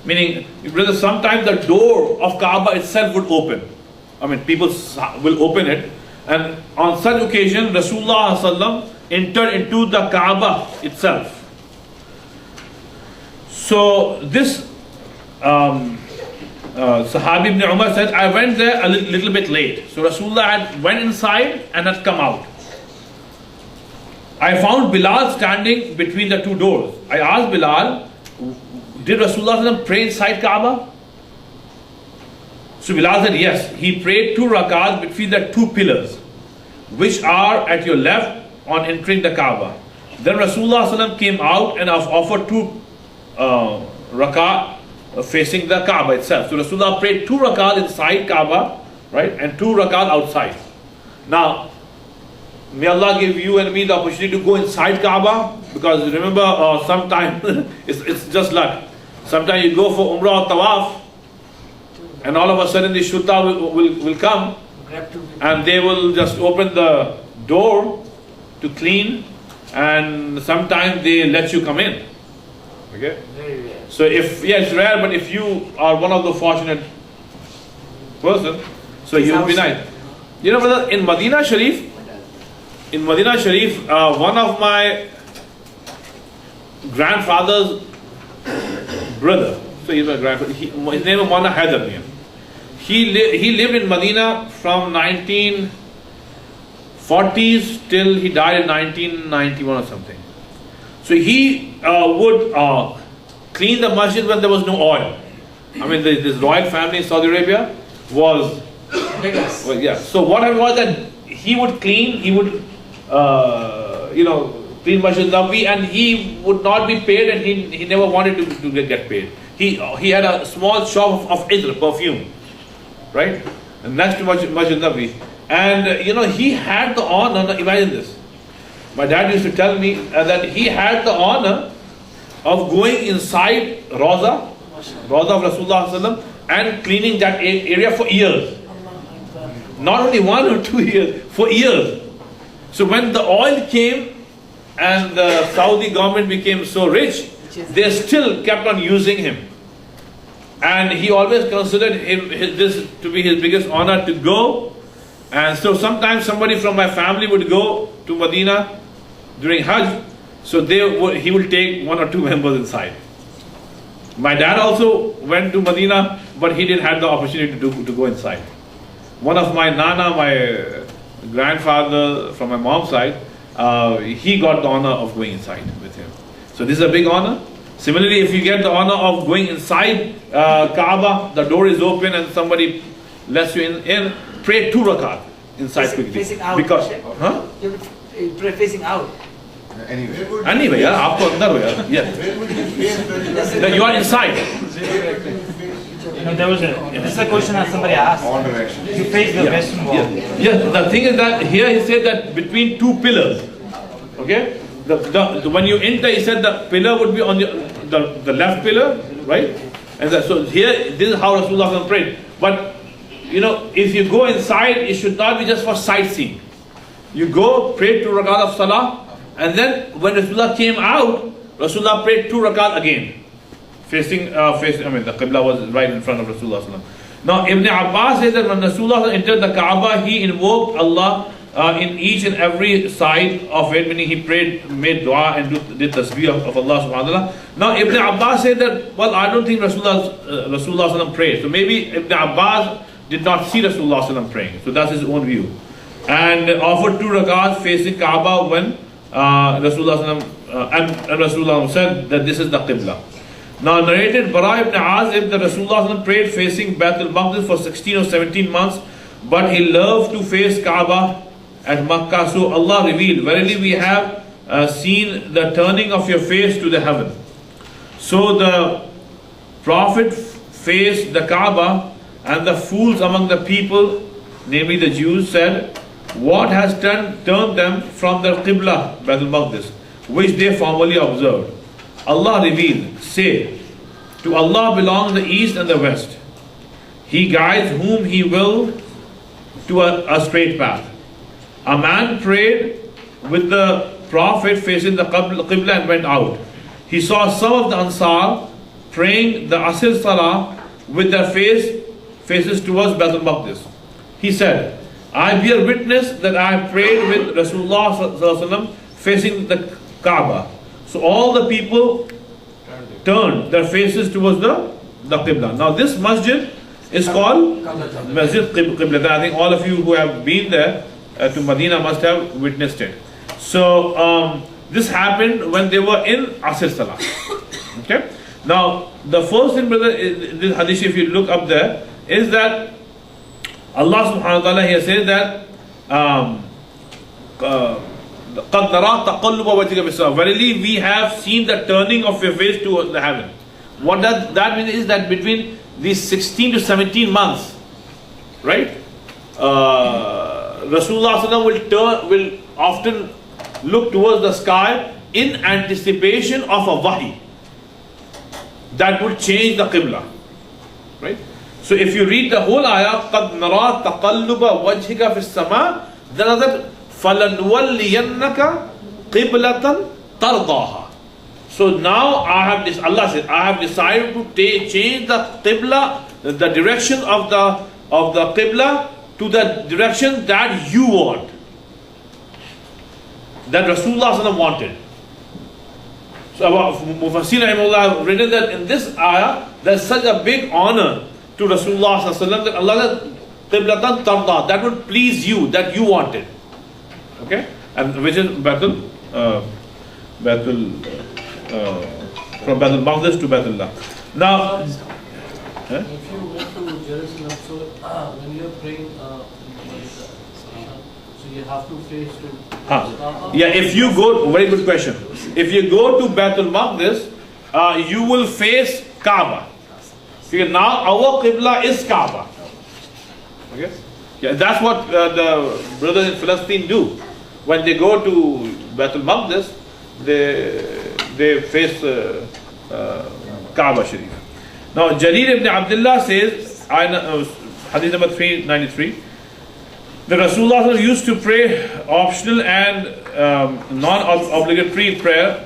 Meaning, brother, sometimes the door of Kaaba itself would open. people will open it. And on such occasion, Rasulullah sallam entered into the Kaaba itself. So this Sahabi ibn Umar said, I went there a little bit late. So Rasulullah had went inside and had come out. I found Bilal standing between the two doors. I asked Bilal, did Rasulullah pray inside Kaaba? So Bilal said, yes. He prayed 2 rakats between the 2 pillars, which are at your left on entering the Kaaba. Then Rasulullah came out and offered 2 rakat facing the Kaaba itself. So Rasulullah prayed 2 rakat inside Kaaba, right, and 2 rakat outside. Now, may Allah give you and me the opportunity to go inside Kaaba, because remember, sometimes it's just luck. Sometimes you go for Umrah or Tawaf, and all of a sudden the Shurta will come, and they will just open the door to clean, and sometimes they let you come in. Okay? So it's rare, but if you are one of the fortunate person, so you'll be nice. You know, brother, in Medina Sharif, one of my grandfather's brother, so he's my grandfather, his name is Mona Haider. He lived in Medina from 1940s till he died in 1991 or something. So he would clean the masjid when there was no oil. I mean, this royal family in Saudi Arabia was, well, yeah. So what happened was that he would clean, clean Masjid Nabawi, and he would not be paid, and he never wanted to get paid. He had a small shop of Idr, perfume, right? And next to Masjid Nabawi. And he had the honor, imagine this. My dad used to tell me that he had the honor of going inside Rawza of Rasulullah sallam, and cleaning that area for years. Not only 1 or 2 years, for years. So when the oil came and the Saudi government became so rich, they still kept on using him. And he always considered this to be his biggest honor to go. And so sometimes somebody from my family would go to Medina during Hajj, so he would take 1 or 2 members inside. My dad also went to Medina, but he didn't have the opportunity to go inside. One of my nana, my grandfather from my mom's side, he got the honor of going inside with him. So this is a big honor. Similarly, if you get the honor of going inside Kaaba, the door is open and somebody lets you in, pray 2 rakat inside quickly. Facing out. Because, You pray facing out. Anyway, yeah, aapko andar ho yaar. Yeah. You are inside. This is a question that somebody asked. You face the western wall. Yeah, the thing is that here he said that between 2 pillars. Okay? When you enter, he said the pillar would be on the left pillar, right? And so here, this is how Rasulullah prayed. But, if you go inside, it should not be just for sightseeing. You go, pray 2 rakat of salah, and then when Rasulullah came out, Rasulullah prayed 2 rakat again. The Qibla was right in front of Rasulullah. Now, Ibn Abbas says that when Rasulullah entered the Kaaba, he invoked Allah in each and every side of it, meaning he prayed, made dua and did tasbih of Allah subhanahu wa ta'ala. Now, Ibn Abbas said that, well, I don't think Rasulullah prayed. So maybe Ibn Abbas did not see Rasulullah praying. So that's his own view. And offered 2 rakats facing Kaaba when Rasulullah said that this is the Qibla. Now narrated Bara ibn Azib that Rasulullah prayed facing Bayt al-Maqdis for 16 or 17 months, but he loved to face Kaaba at Makkah. So Allah revealed, verily we have seen the turning of your face to the heaven. So the Prophet faced the Kaaba, and the fools among the people, namely the Jews, said, what has turned them from their Qibla, Bayt al-Maqdis, which they formerly observed? Allah revealed, say, to Allah belongs the east and the west. He guides whom He will to a straight path. A man prayed with the Prophet facing the Qibla and went out. He saw some of the Ansar praying the Asr Salah with their faces towards Bayt al-Maqdis. he said, I bear witness that I have prayed with Rasulullah sallallahu alaihi wasallam facing the Kaaba. So all the people turned their faces towards the Qibla. Now this masjid is called Masjid Qibla. I think all of you who have been there to Medina must have witnessed it. So this happened when they were in Asr Salah. Okay. Now the first thing, brother, this hadith, if you look up there, is that Allah subhanahu wa ta'ala here says that قَدْ نَرَى تَقَلُّبَ وَجْهِكَ فِي السَّمَاءِ. Verily we have seen the turning of your face to the heaven. What does that mean is that between these 16 to 17 months, right, Rasulullah will often look towards the sky in anticipation of a wahi that would change the Qibla, right? So if you read the whole ayah, قَدْ نَرَى تَقَلُّبَ وَجْهِكَ فِي السَّمَاءِ, then other فَلَنُوَلِّيَنَّكَ قِبْلَةً تَرْضَاهَا. So now Allah says, I have decided to change the Qibla, the direction of the Qibla to the direction that you want, that Rasulullah wanted. So Mufassir rahimahullah have written that in this ayah there's such a big honor to Rasulullah that Allah said, Qiblatan tarda, that would please you, that you wanted. Okay? And which is from Baitul Maqdis to Baitullah. Now, If you went to Jerusalem, so when you're praying, so you have to face to. Yeah, if you go, very good question. If you go to Baitul Maqdis, you will face Kaaba. Because now our Qibla is Kaaba. Okay? Yeah, that's what the brothers in Palestine do. When they go to Baitul Maqdis, they face Kaaba Sharif. Now Jarir ibn Abdullah says, hadith number 393, the Rasulullah used to pray optional and non-obligatory prayer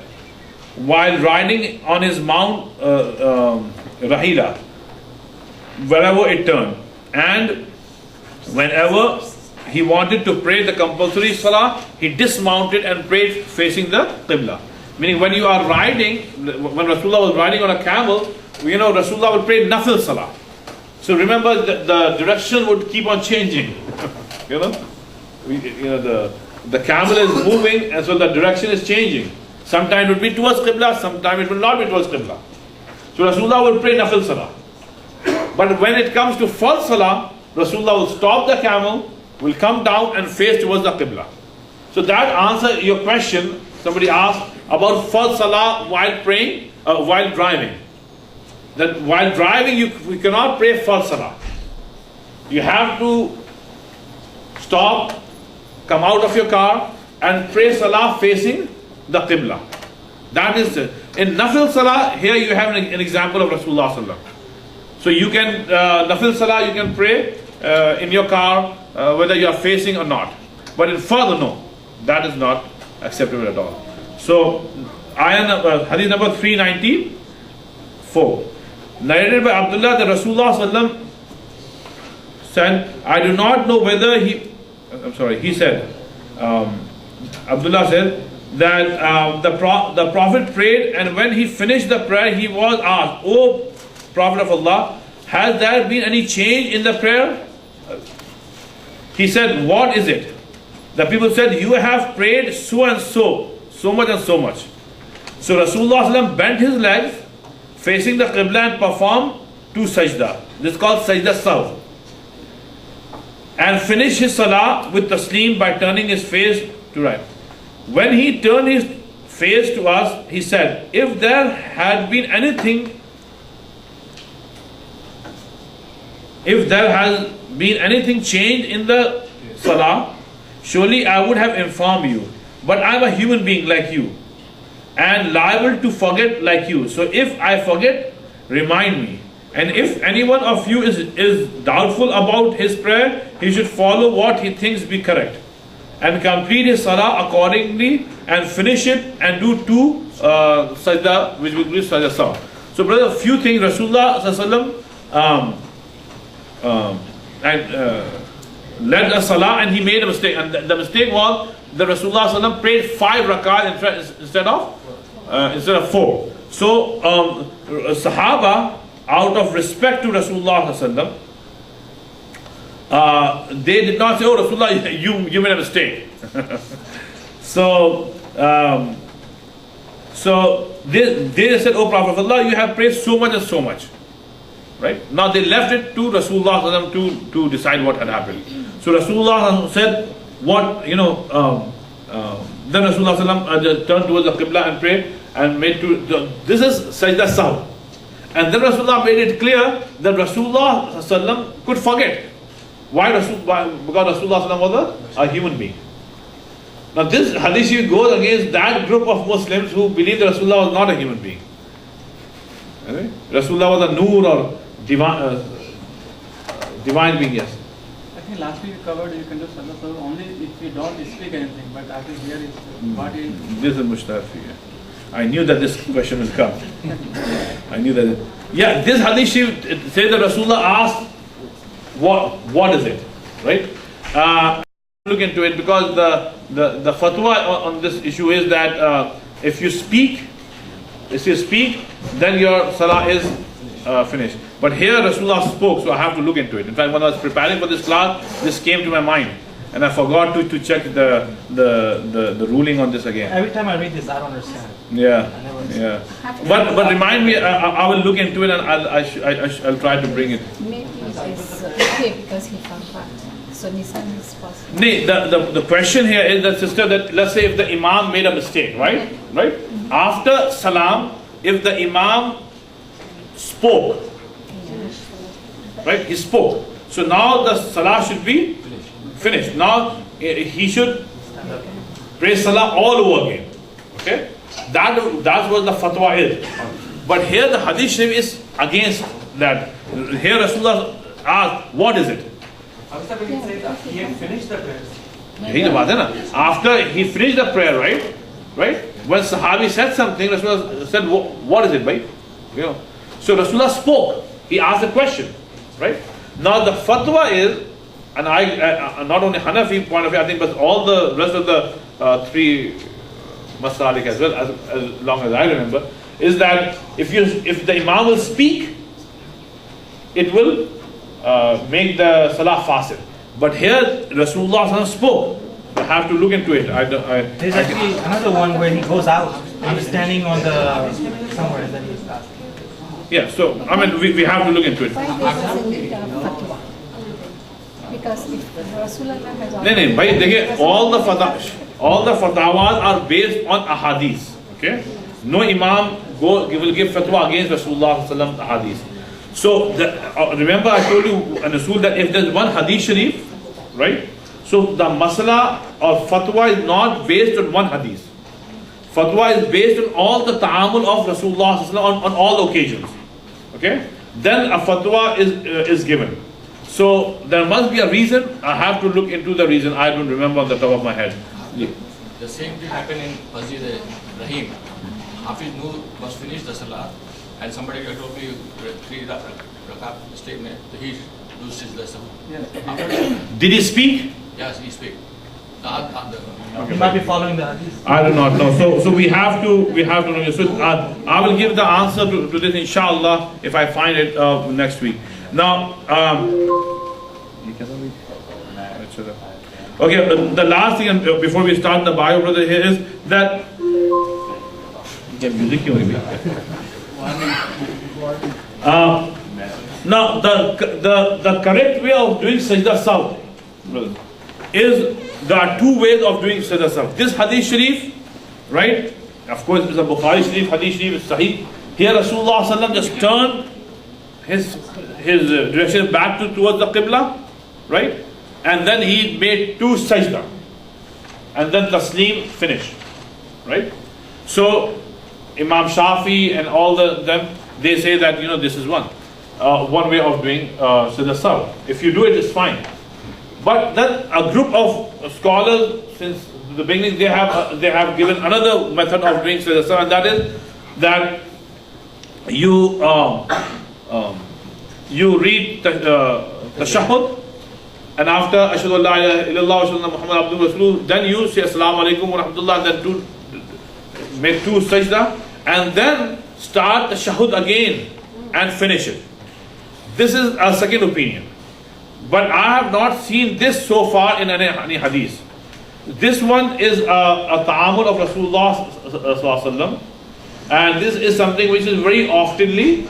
while riding on his mount Rahila, wherever it turned, and whenever he wanted to pray the compulsory salah, he dismounted and prayed facing the Qibla. Meaning when you are riding, when Rasulullah was riding on a camel, you know, Rasulullah would pray nafil salah. So remember the direction would keep on changing. You know, the camel is moving, and so the direction is changing. Sometimes it would be towards Qibla, sometimes it will not be towards Qibla. So Rasulullah will pray nafil salah. But when it comes to farz salah, Rasulullah will stop the camel, will come down and face towards the Qibla. So that answers your question. Somebody asked about farz salah while praying, while driving. That while driving you cannot pray farz salah. You have to stop, come out of your car and pray salah facing the Qibla. That is it. In nafil salah, here you have an example of Rasulullah sallallahu. So you can, nafil salah you can pray in your car whether you are facing or not. But in further, no, that is not acceptable at all. So hadith number 394, narrated by Abdullah, that Rasulullah sallallahu said, I do not know whether he said, Abdullah said that the Prophet prayed, and when he finished the prayer he was asked, O Prophet of Allah, has there been any change in the prayer? He said, what is it? The people said, you have prayed so and so, so much and so much. So Rasulullah bent his legs facing the Qibla and performed two sajda. This is called sajda saw. And finished his salah with taslim by turning his face to right. When he turned his face to us, he said, if there had been anything changed in the salah, surely I would have informed you. But I am a human being like you and liable to forget like you. So if I forget, remind me. And if any one of you is doubtful about his prayer, he should follow what he thinks be correct and complete his salah accordingly and finish it and do two sajda, which will be sajda saw. So brother, a few things Rasulullah sallallahu led a salah and he made a mistake. And the mistake was that Rasulullah sallam prayed 5 rakat instead of 4. So Sahaba, out of respect to Rasulullah sallam, they did not say, "Oh Rasulullah, you made a mistake." So they said, "Oh Prophet of Allah, you have prayed so much and so much." Right? Now they left it to Rasulullah sallam to decide what had happened. So Rasulullah said, "What then Rasulullah sallam turned towards the Qibla and prayed and made this is sajda sahw. And then Rasulullah made it clear that Rasulullah sallam could forget. Why? Because Rasulullah sallam was a human being. Now this hadith goes against that group of Muslims who believe that Rasulullah was not a human being. Okay? Rasulullah was a nur or divine being, yes. I think last week we covered you can do salah only if you don't speak anything, but I think here is what is. This is Mushtafi. I knew that this question will come. I knew that. Yeah, this hadith says that Rasulullah asked, what is it? Right? Look into it, because the fatwa on this issue is that if you speak, then your salah is finished. But here Rasulullah spoke, so I have to look into it. In fact, when I was preparing for this class, this came to my mind, and I forgot to check the ruling on this again. Every time I read this, I don't understand. Yeah. But remind me. I will look into it, and I'll try to bring it. Maybe it's okay because he forgot. So Nisan is possible. The question here is that, sister, that let's say if the Imam made a mistake, right? Right? After Salam, if the Imam spoke, right? He spoke. So now the Salah should be finished. Now he should pray Salah all over again. Okay? That's what the fatwa is. But here the Hadith Sharif is against that. Here Rasulullah asked, what is it? He had finished the prayer. After he finished the prayer, right? When Sahabi said something, Rasulullah said, what is it, bhai? So Rasulullah spoke. He asked a question, right? Now the fatwa is, and I not only Hanafi point of view, I think, but all the rest of the 3 Masalik as well, as long as I remember, is that if the Imam will speak, it will make the Salah fasid. But here Rasulullah spoke. I have to look into it. There's actually another one where he goes out and he's standing on the somewhere and then he's asking. Yeah, so I mean we have to look into it. Why doesn't need a fatwa? Because if Rasulullah has already all the fatwas are based on ahadith. Okay, no Imam will give fatwa against Rasulullah sallallahu alaihi wasallam ahadith. So remember I told you an usul that if there's one hadith sharif, right? So the masala or fatwa is not based on one hadith. Fatwa is based on all the ta'amul of Rasulullah on all occasions. Okay? Then a fatwa is given. So there must be a reason. I have to look into the reason. I don't remember on the top of my head. Yeah. The same thing happened in Masjid Rahim. Hafiz Noor must finish the salah, and somebody told me 3 rakat mistake mein, so he loses his lesson. Did he speak? Yes, he speak. You might be following the hadith. I do not know. So we have to know. So I will give the answer to this inshallah if I find it next week. Now, okay. The last thing before we start the bio, brother, here is that. Now the correct way of doing sajda sahw, brother, is there are 2 ways of doing sajda sahw. This hadith sharif, right? Of course, it's a Bukhari sharif. Hadith sharif is sahih. Here Rasulullah sallam just turned his direction back towards the qibla, right? And then he made 2 sajda, and then taslim finished, right? So Imam Shafi and all them, they say that this is one way of doing sajda sahw. If you do it, it's fine. But then a group of scholars, since the beginning, they have given another method of doing sajda sahw, and that is that you read tashahhud, and after Ashhadu an la ilaha illallah wa ashhadu anna Muhammad abduhu rasuluh, then you say Assalamu alaikum wa rahmatullah, and then make two sajda, and then start the shahud again and finish it. This is a second opinion. But I have not seen this so far in any hadith. This one is a ta'amul of Rasulullah sallallahu alaihi wasallam, and this is something which is very oftenly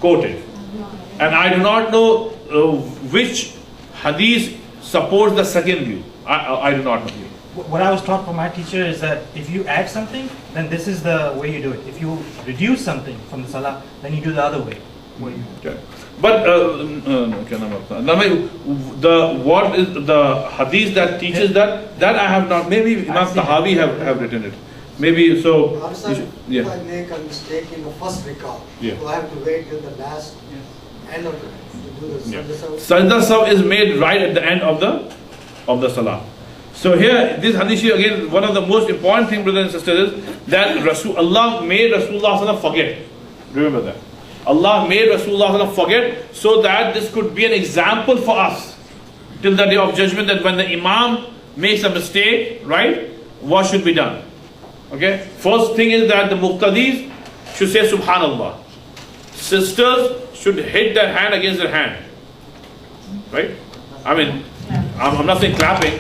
quoted. And I do not know which hadith supports the second view. I do not know. What I was taught from my teacher is that if you add something, then this is the way you do it. If you reduce something from the salah, then you do the other way. Okay. But what is the hadith that teaches that I have not. Maybe Imam Tahawi have written it. Maybe so. If I make a mistake in the first rak'ah, do I have to wait till the last end of it to do the sajda saw? Sajda saw is made right at the end of the salah. So here, this hadith again, one of the most important things, brothers and sisters, is that Allah made Rasulullah forget. Remember that. Allah made Rasulullah forget so that this could be an example for us till the day of judgment, that when the Imam makes a mistake, right, what should be done? Okay. First thing is that the muqtadis should say Subhanallah. Sisters should hit their hand against their hand. Right? I mean, I'm not saying clapping.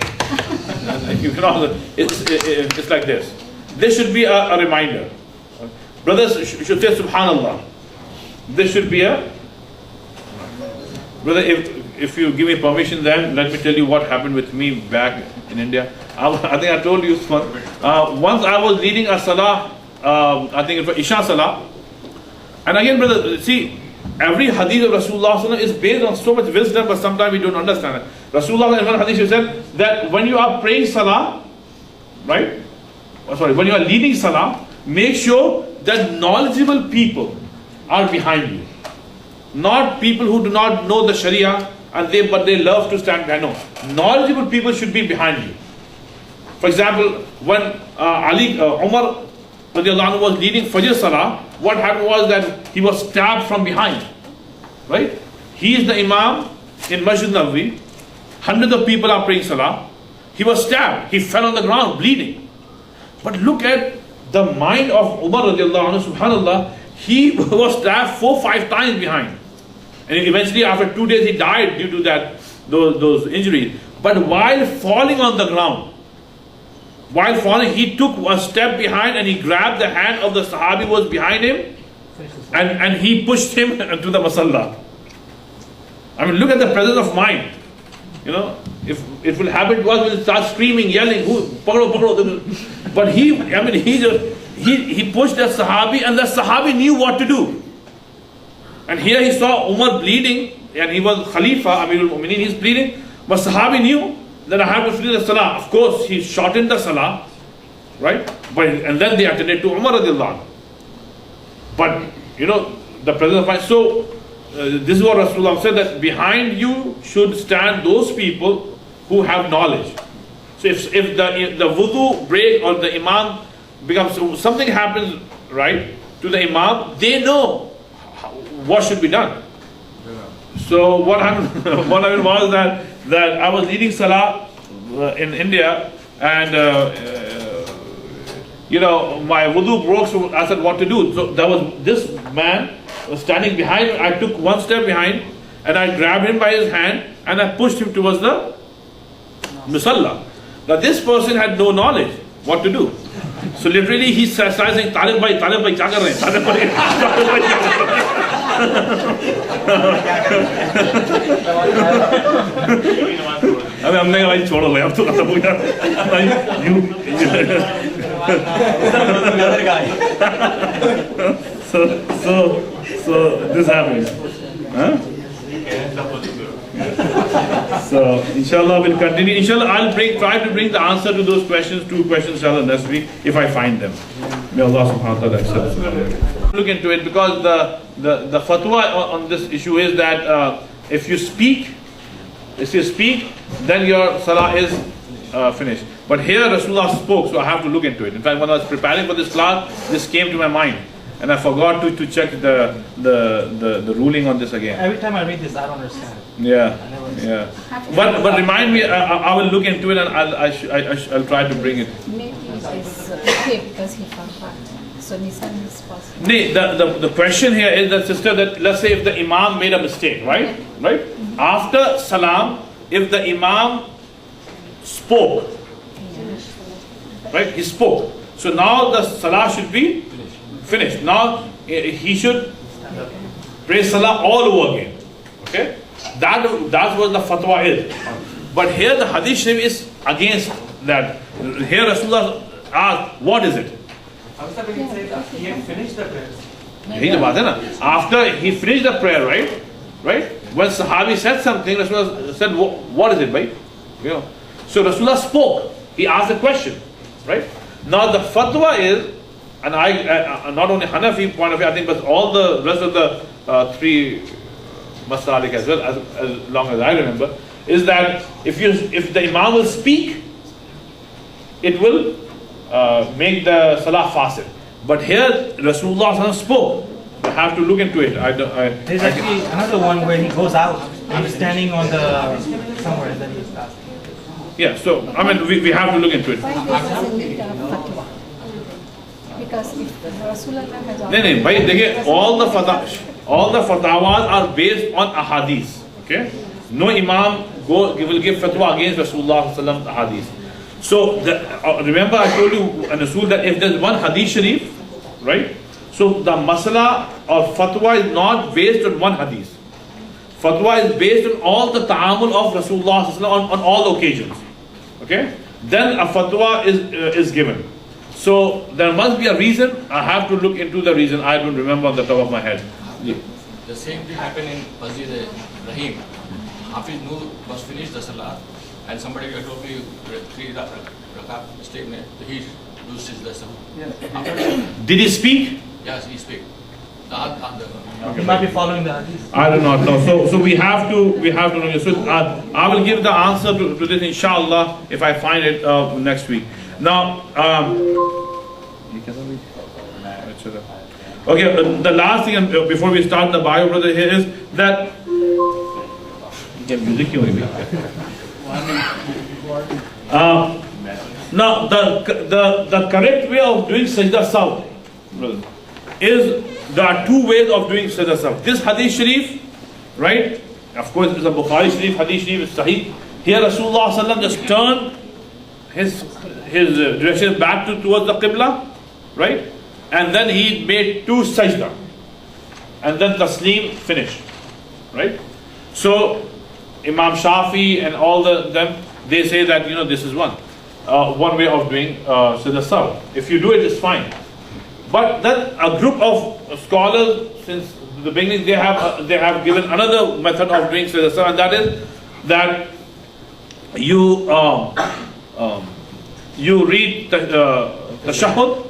You can also, it's like this. This should be a reminder. Brothers should say Subhanallah. This should be a... Brother, if you give me permission, then let me tell you what happened with me back in India. I think I told you once I was leading a salah, I think it was Isha salah. And again, brother, see, every hadith of Rasulullah is based on so much wisdom, but sometimes we don't understand it. Rasulullah in one hadith said that when you are praying salah, right? When you are leading salah, make sure that knowledgeable people are behind you. Not people who do not know the Sharia but they love to stand behind. No. Knowledgeable people should be behind you. For example, when Umar was leading Fajr Salah, what happened was that he was stabbed from behind. Right? He is the Imam in Masjid Nabawi. Hundreds of people are praying Salah. He was stabbed. He fell on the ground bleeding. But look at the mind of Umar radiallahu anhu, subhanallah. He was stabbed 4-5 times behind. And eventually after 2 days he died due to those injuries. But while falling on the ground, he took a step behind and he grabbed the hand of the Sahabi who was behind him and he pushed him to the Masalla. I mean, look at the presence of mind. You know, if it will happen to us, we'll start screaming, yelling, but he pushed the Sahabi and the Sahabi knew what to do. And here he saw Umar bleeding and he was Khalifa, Amirul Mu'mineen, he's bleeding. But Sahabi knew that I have to finish the Salah. Of course, he shortened the Salah, right? And then they attended to Umar radiallahu anhu. But, you know, the presence of mind. So, this is what Rasulullah said, that behind you should stand those people who have knowledge. So if the wudu break or the Imam becomes, something happens, right, to the Imam, they know what should be done. So what happened was that I was leading Salah in India and my wudu broke, so I said what to do. So there was this man was standing behind. I took one step behind and I grabbed him by his hand and I pushed him towards the Musalla. Now this person had no knowledge what to do. So literally he started saying, Tariq bhai, kya kar rahe hain? Tariq bhai. अबे हमने कहा भाई छोड़ो भाई अब तो खत्म हो गया भाई so this happens, huh? So inshallah we'll continue. Inshallah I'll try to bring the answer to those questions, 2 questions inshallah next week if I find them. May Allah subhanahu wa ta'ala accept. Look into it, because the fatwa on this issue is that if you speak, then your salah is finished. But here Rasulullah spoke, so I have to look into it. In fact, when I was preparing for this class, this came to my mind, and I forgot to check the ruling on this again. Every time I read this, I don't understand. Yeah, yeah. But remind me, I will look into it and I'll try to bring it. Maybe it's okay because he forgot. So Nisan is possible. The question here is that, sister, that let's say if the Imam made a mistake, right? Right? After Salam, if the Imam spoke, right? He spoke. So now the Salah should be finished. Now he should pray Salah all over again. Okay? That's what the fatwa is. But here the Hadith Sharif is against that. Here Rasulullah asked, what is it? He had finished the prayer. After he finished the prayer, right? Right? When Sahabi said something, Rasulullah said, what is it, right? You know. So Rasulullah spoke. He asked a question, right? Now the fatwa is, and I not only Hanafi point of view, I think, but all the rest of the three Masalik as well, as long as I remember, is that if the Imam will speak, it will make the Salah fasid. But here Rasulullah spoke. I have to look into it. There's actually another one where he goes out and he's standing on the somewhere and then he's asking. Yeah, so I mean we have to look into it. Why there doesn't need a fatwa? Because if Rasulullah has already... all the fatwas are based on ahadith. Okay? No Imam will give fatwa against Rasulullah sallallahu ahadith. So remember I told you an usul that if there's one hadith sharif, right? So the masala or fatwa is not based on one hadith. Fatwa is based on all the ta'amul of Rasulullah sallallahu on all occasions. Okay? Then a fatwa is given. So there must be a reason. I have to look into the reason. I don't remember on the top of my head. Yeah. The same thing happened in Masjid Rahim. Hafiz Noor was finished the Salah and somebody told me 3 rakat mistake mein, so he used his lesson. Did he speak? Yes, he speak. He might be following the hadith. I do not know. So we have to know. So I will give the answer to this inshallah if I find it next week. Now, okay, the last thing before we start the bio, brother, here is that now the correct way of doing sajda saw is there are two ways of doing sajda saw. This hadith sharif, right? Of course, it's a Bukhari sharif, hadith sharif is sahih. Here Rasulullah sallallahu just turned his direction back towards the qibla, right? And then he made 2 sajda, and then taslim finished, right? So Imam Shafi and all them, they say that this is one way of doing sajda saw. If you do it, it's fine. But then a group of scholars since the beginning, they have given another method of doing sajda saw, and that is that you read the shahud,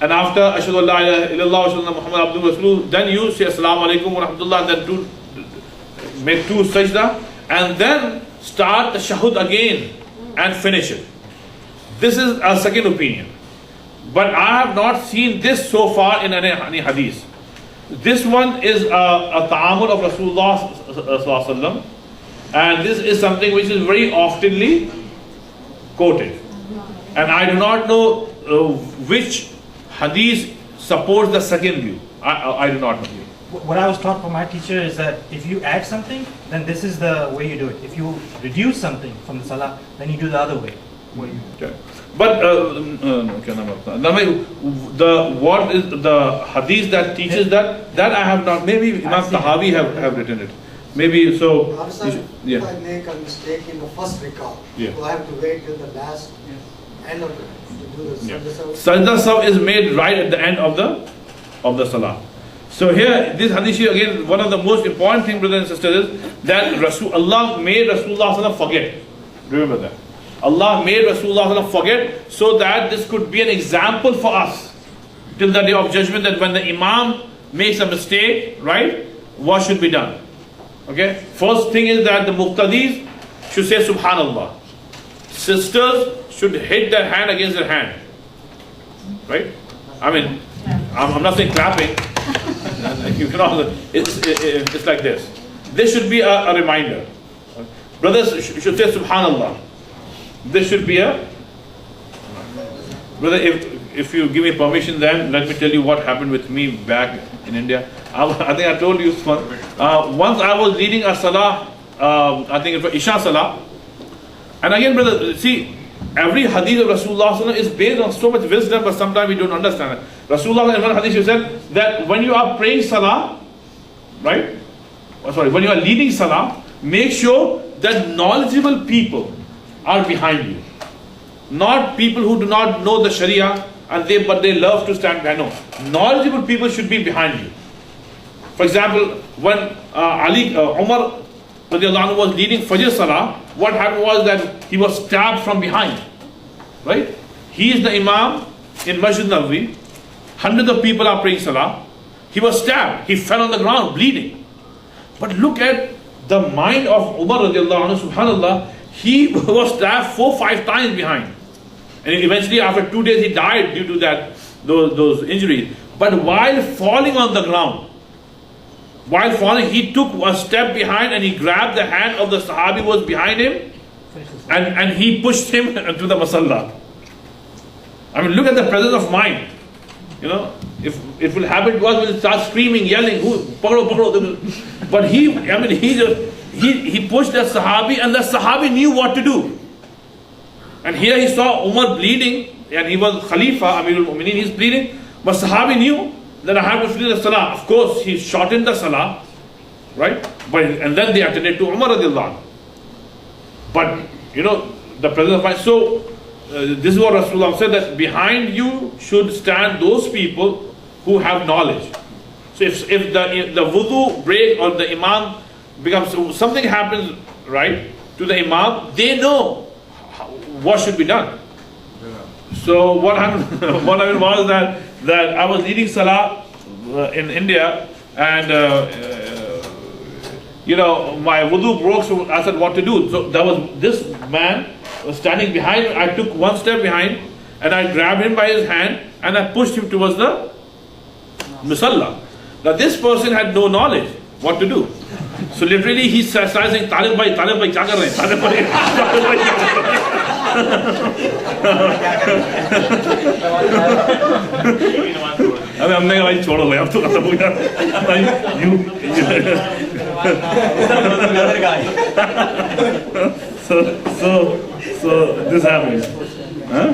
and after ashhadu an la ilaha illallah wa ashhadu anna muhammadan abduhu wa rasuluh, then you say assalamu alaikum wa rahmatullah, and then make 2 sajda, and then start the shahud again and finish it. This is a second opinion, but I have not seen this so far in any hadith. This one is a ta'amul of Rasulullah sallallahu alaihi wasallam, and this is something which is very oftenly quoted. And I do not know which hadith supports the second view. I do not know. What I was taught from my teacher is that if you add something, then this is the way you do it. If you reduce something from the salah, then you do the other way. Okay. But what is the hadith that teaches that I have not. Maybe Imam Tahawi have written it. Maybe so. If I make a mistake in the first rakah, so I have to wait till the last end of it to do the sajda saw. Sajda saw is made right at the end of the salah. So here, this hadith again, one of the most important things, brothers and sisters, is that Allah made Rasulullah forget. Remember that. Allah made Rasulullah forget so that this could be an example for us till the day of judgment, that when the Imam makes a mistake, right, what should be done? Okay. First thing is that the muqtadis should say Subhanallah. Sisters should hit their hand against their hand. Right? I mean, I'm not saying clapping. You can also, it's like this. This should be a reminder. Brothers should say Subhanallah. This should be a... Brother, if you give me permission, then let me tell you what happened with me back in India. I think I told you once I was leading a salah, I think it was Isha salah. And again, brother, see, every hadith of Rasulullah is based on so much wisdom, but sometimes we don't understand it. Rasulullah in one hadith he said that when you are praying salah, right? When you are leading salah, make sure that knowledgeable people are behind you. Not people who do not know the Sharia but they love to stand behind. No. Knowledgeable people should be behind you. For example, when Umar was leading Fajr Salah, what happened was that he was stabbed from behind. Right? He is the Imam in Masjid Nabawi. Hundreds of people are praying Salah. He was stabbed. He fell on the ground bleeding. But look at the mind of Umar radiallahu anhu, subhanallah. He was stabbed 4-5 times behind. And eventually after 2 days he died due to those injuries. But while falling on the ground, he took a step behind and he grabbed the hand of the Sahabi who was behind him and he pushed him to the Masalla. I mean, look at the presence of mind. You know, if it will happen to us, we'll start screaming, yelling, but he pushed that Sahabi and the Sahabi knew what to do. And here he saw Umar bleeding and he was Khalifa, Amirul Mu'mineen, he's bleeding, but Sahabi knew that I have to finish the Salah. Of course, he shortened the Salah, right? And then they attended to Umar radiallahu anhu. But, you know, the presence of mind. So, this is what Rasulullah said, that behind you should stand those people who have knowledge. So if the wudu break or the Imam becomes, something happens, right, to the Imam, they know what should be done. So what happened was that I was leading Salah in India and you know, my wudu broke, so I said what to do. So there was this man was standing behind me. I took one step behind and I grabbed him by his hand and I pushed him towards the Musalla. Now this person had no knowledge what to do. So literally he started saying, Tariq bhai, kya kar rahe hain? Tariq bhai, Tariq bhai, kya kar rahe hain? अबे हमने कहा भाई छोड़ो भाई अब तो खत्म हो गया भाई so this happened, huh?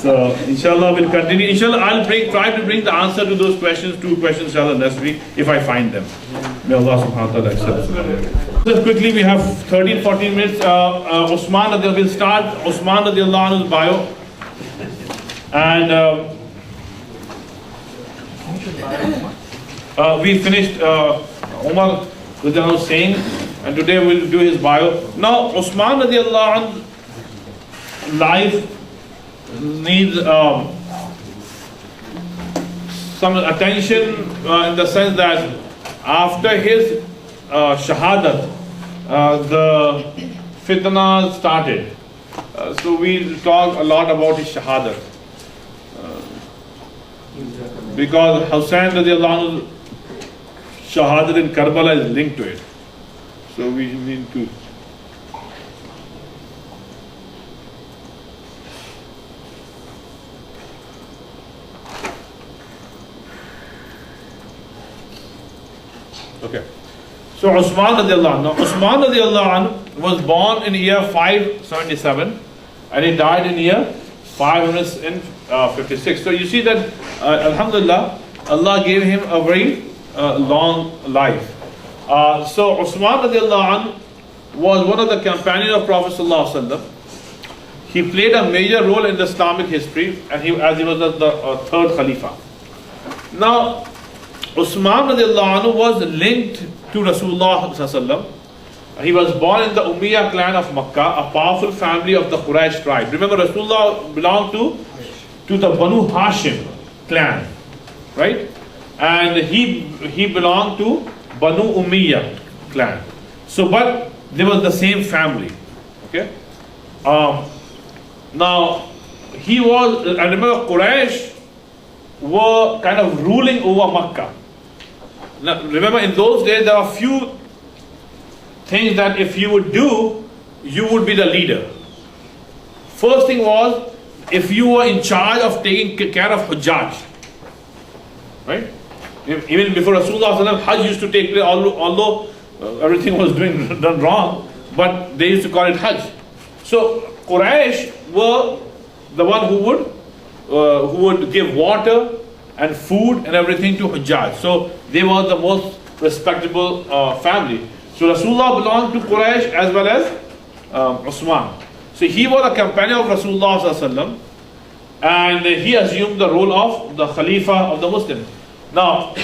So inshallah we'll continue. Inshallah I'll try to bring the answer to those questions, 2 questions inshallah next week if I find them. May Allah subhanahu wa ta'ala accept. So quickly we have 13-14 minutes. Usman, we'll start Usman radiallahu anhu's bio. And we finished Umar radiallahu anhu saying, and today we'll do his bio. Now Usman radiallahu anhu's life needs some attention in the sense that after his shahadat, the fitna started. So we'll talk a lot about his shahadat. Because Hussain radiallahu anhu's shahadat in Karbala is linked to it. So we need to. Okay. So Usman radiallahu anhu. Now Usman radiallahu anhu was born in year 577 and he died in year 556. So you see that Alhamdulillah, Allah gave him a very long life. So Usman radiallahu anhu was one of the companions of Prophet sallallahu alaihi wasallam. He played a major role in the Islamic history, and as he was the 3rd Khalifa. Now Usman radiallahu anhu was linked to Rasulullah sallallahu alaihi wasallam. He was born in the Umayyad clan of Makkah, a powerful family of the Quraysh tribe. Remember, Rasulullah belonged to the Banu Hashim clan, right? And he belonged to Banu Umayyad clan. So, but they were the same family. Okay. Now, he was. I remember Quraysh were kind of ruling over Makkah. Now, remember, in those days, there are few things that if you would do, you would be the leader. First thing was, if you were in charge of taking care of Hujjaj, right? Even before Rasulullah, Hajj used to take place, although everything was done wrong, but they used to call it Hajj. So Quraysh were the one who would give water and food and everything to Hujjaj. So they were the most respectable family. So Rasulullah belonged to Quraysh as well as Usman. So he was a companion of Rasulullah sallallahu, and he assumed the role of the Khalifa of the Muslims. Now,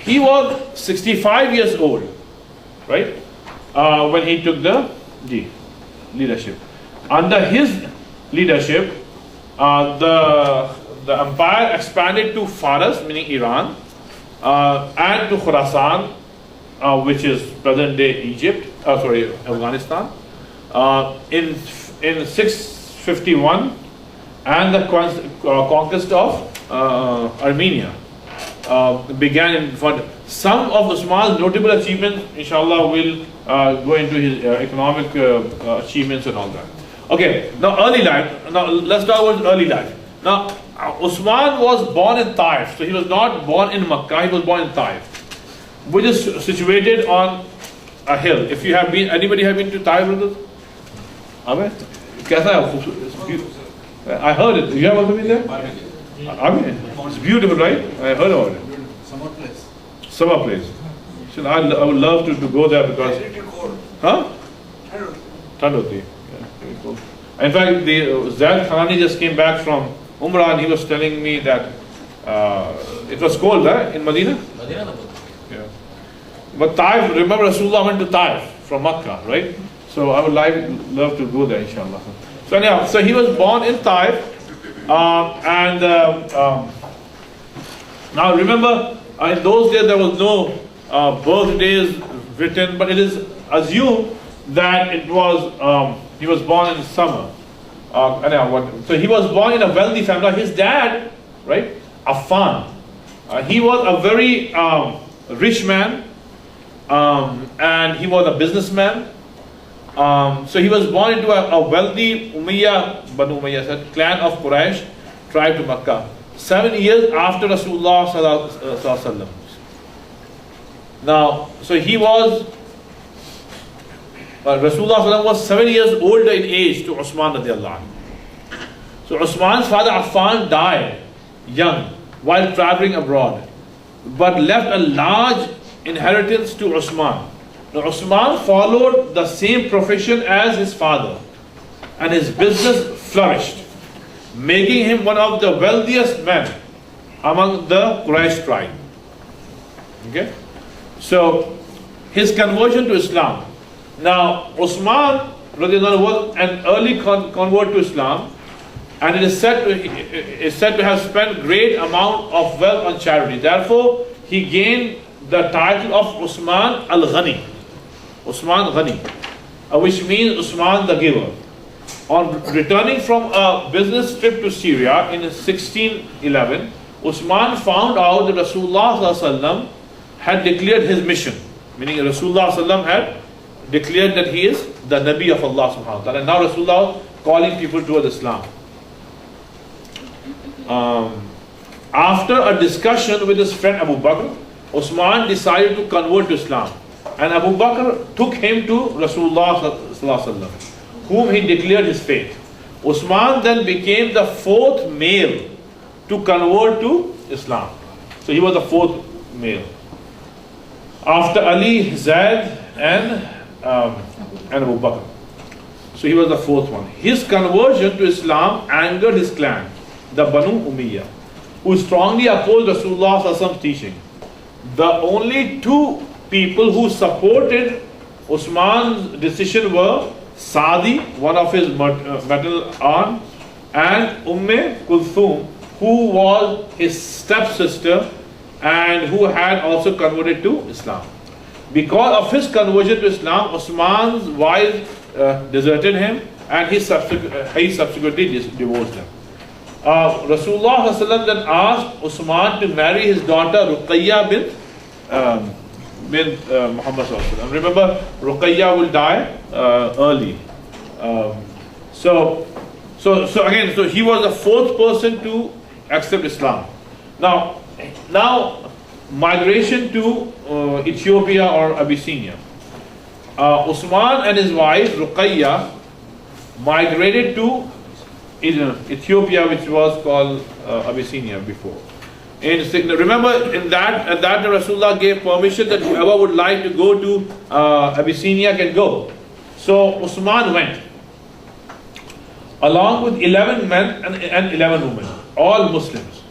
he was 65 years old, right, when he took the leadership. Under his leadership, the empire expanded to Fars, meaning Iran, and to Khurasan, which is present-day Egypt, Afghanistan, in 651, and the conquest of Armenia began in front. Some of Usman's notable achievements, inshallah, will go into his economic achievements and all that. Okay, now early life. Now let's talk about early life. Now Usman was born in Taif, so he was not born in Makkah. He was born in Taif, which is situated on a hill. If you have been, anybody have been to Taif, brothers? Amen. I heard it. You have also been there? Amen. It's beautiful, right? I heard about it. Summer place. Summer place. So I would love to go there because. Huh? Tandoti. Yeah, very cool. In fact, Zaid Khanani just came back from Umrah and he was telling me that it was cold, in Medina? Yeah. But Taif, remember Rasulullah went to Taif from Makkah, right? So I would love to go there, inshallah. So anyhow, so he was born in Taif, and now remember, in those days there was no birthdays written, but it is assumed that it was he was born in summer. So he was born in a wealthy family. His dad, right, Affan, he was a very rich man, and he was a businessman. So he was born into a wealthy Banu Umayyah clan of Quraysh, tribe to Makkah, 7 years after Rasulullah sallallahu alaihi wasallam. Now, so he was, Rasulullah sallallahu was 7 years older in age to Usman radiallahu anhu. So Usman's father Affan died young while traveling abroad, but left a large inheritance to Usman. Now Usman followed the same profession as his father, and his business flourished, making him one of the wealthiest men among the Quraysh tribe. Okay, so his conversion to Islam. Now Usman was an early convert to Islam, and it is said to have spent great amount of wealth on charity. Therefore, he gained the title of Usman al-Ghani, Usman Ghani, which means Usman the giver. On returning from a business trip to Syria in 1611, Usman found out that Rasulullah had declared his mission, meaning Rasulullah had declared that he is the Nabi of Allah subhanahu wa ta'ala, and now Rasulullah calling people towards Islam. After a discussion with his friend Abu Bakr, Usman decided to convert to Islam, and Abu Bakr took him to Rasulullah, whom he declared his faith. Usman then became the fourth male to convert to Islam. So he was the fourth male. After Ali, Zaid, and Abu Bakr. So he was the fourth one. His conversion to Islam angered his clan, the Banu Umayyah, who strongly opposed Rasulullah's teaching. The only two people who supported Usman's decision were Saadi, one of his maternal aunt, and Kulthum, who was his stepsister and who had also converted to Islam. Because of his conversion to Islam, Usman's wives deserted him, and he subsequently divorced them. Rasulullah then asked Usman to marry his daughter Ruqayya bint bint Muhammad sallallahu alaihi wasallam. Remember, Ruqayya will die early. So he was the fourth person to accept Islam. Now migration to Ethiopia or Abyssinia. Usman and his wife Ruqayya migrated to Ethiopia, which was called Abyssinia before. Remember, at that Rasulullah gave permission that whoever would like to go to Abyssinia can go. So Usman went, along with 11 men and 11 women, all Muslims.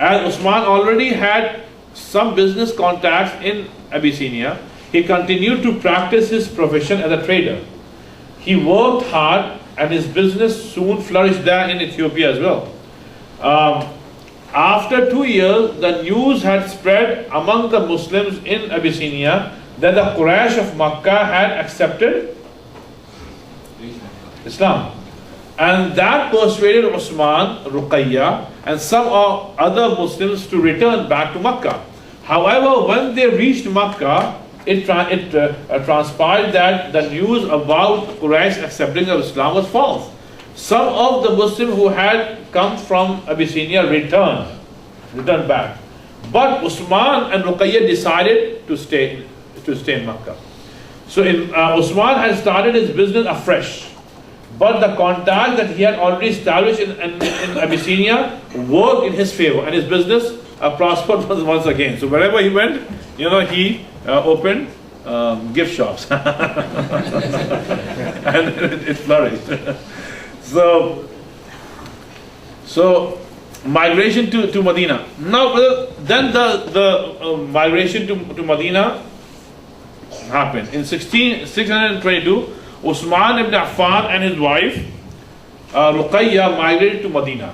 As Usman already had some business contacts in Abyssinia, he continued to practice his profession as a trader. He worked hard and his business soon flourished there in Ethiopia as well. After 2 years, the news had spread among the Muslims in Abyssinia that the Quraysh of Makkah had accepted Islam. And that persuaded Usman, Ruqayya, and some other Muslims to return back to Makkah. However, when they reached Makkah, it transpired that the news about Quraysh accepting of Islam was false. Some of the Muslims who had come from Abyssinia returned back. But Usman and Ruqayya decided to stay in Makkah. So Usman had started his business afresh. But the contact that he had already established in Abyssinia worked in his favor, and his business prospered once again. So wherever he went, he opened gift shops, and it flourished. So migration to Medina. Now then the migration to Medina happened in 622. Usman ibn Affan and his wife Ruqayya migrated to Medina.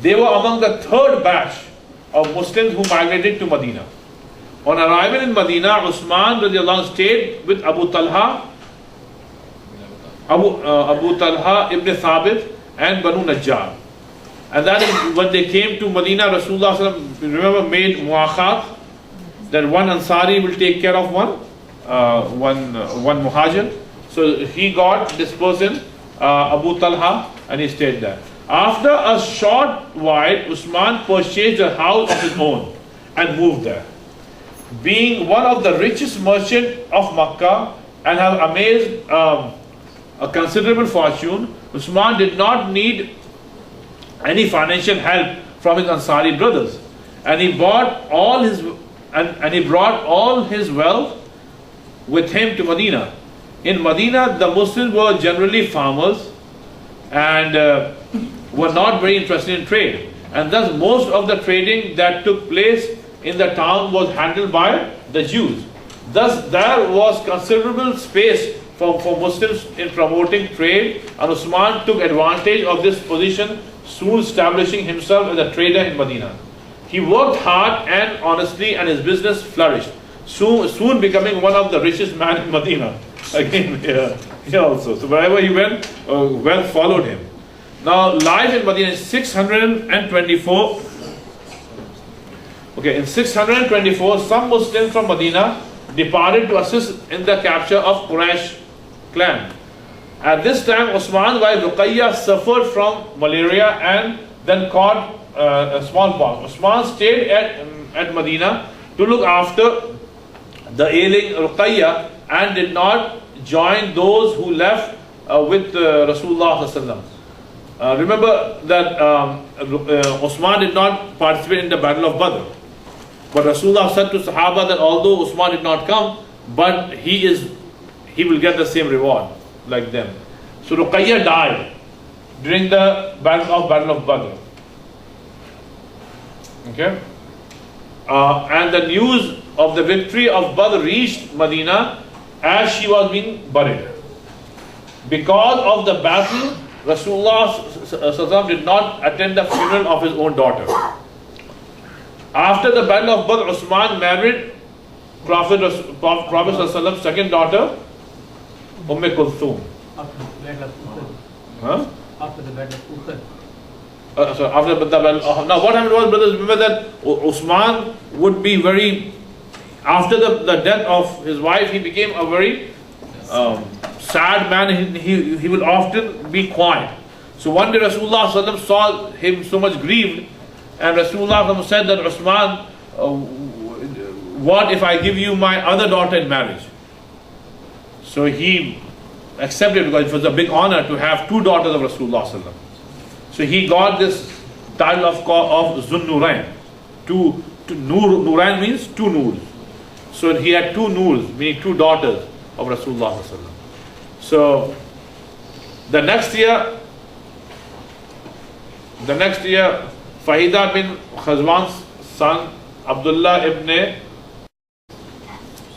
They were among the third batch of Muslims who migrated to Medina. On arrival in Medina, Usman radiallahu anhu stayed with Abu Talha ibn Thabit and Banu Najjar. And that is when they came to Medina, Rasulullah remember made muakhat that one Ansari will take care of one Muhajir. So he got this person, Abu Talha, and he stayed there. After a short while, Usman purchased a house of his own and moved there. Being one of the richest merchants of Makkah and have amassed a considerable fortune, Usman did not need any financial help from his Ansari brothers, and he brought all his wealth with him to Medina. In Medina, the Muslims were generally farmers and were not very interested in trade, and thus most of the trading that took place in the town was handled by the Jews. Thus there was considerable space for Muslims in promoting trade, and Usman took advantage of this position, soon establishing himself as a trader in Medina. He worked hard and honestly, and his business flourished, soon becoming one of the richest men in Medina. Again, here also. So wherever he went, wealth followed him. Now, life in Medina is 624. Okay, in 624, some Muslims from Medina departed to assist in the capture of Quraysh clan. At this time, Usman's wife Ruqayya suffered from malaria and then caught smallpox. Usman stayed at Medina to look after the ailing Ruqayya and did not join those who left with Rasulullah sallallahu alaihi wasallam. Remember that Usman did not participate in the battle of Badr. But Rasulullah said to Sahaba that although Usman did not come, but he will get the same reward like them. So Ruqayya died during the battle of Badr. Okay? And the news of the victory of Badr reached Medina as she was being buried. Because of the battle, Rasulullah did not attend the funeral of his own daughter. After the battle of Badr, Usman married Prophet's second daughter, Kulthum. After the battle of Uhud. After the battle. Now what happened was, brothers, remember that Usman would be very after the death of his wife, he became a very sad man. He will often be quiet. So one day Rasulullah ﷺ saw him so much grieved, and Rasulullah ﷺ said that, Usman, what if I give you my other daughter in marriage? So he accepted, because it was a big honor to have two daughters of Rasulullah ﷺ. So he got this title of Zun Nurain. Nurain means two Noors. So he had two Noors, meaning two daughters of Rasulullah ﷺ. So the next year, Fahida bin Khazwan's son Abdullah ibn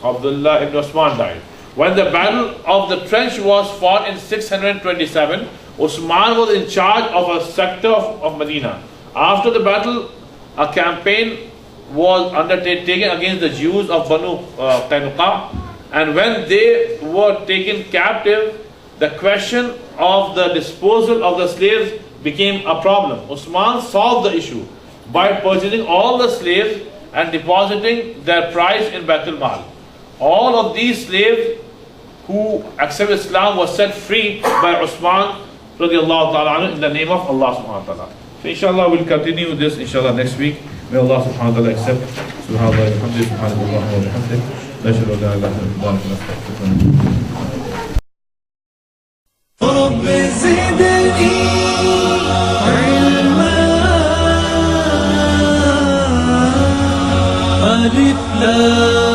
Osman died. When the battle of the trench was fought in 627, Osman was in charge of a sector of Medina. After the battle, a campaign was undertaken against the Jews of Banu Qaynuqa, and when they were taken captive, the question of the disposal of the slaves became a problem. Osman solved the issue by purchasing all the slaves and depositing their price in Baitul Mal. All of these slaves who accepted Islam were set free by Osman radiallahu ta'ala in the name of Allah subhanahu wa ta'ala. So inshallah we'll continue this inshallah next week. May Allah subhanahu wa ta'ala accept. Subhanallah wa bihamdihi, subhanallah wa bihamdihi, la ilaha illa Allah, nastaghfiruka. رب زدني علما ألف لام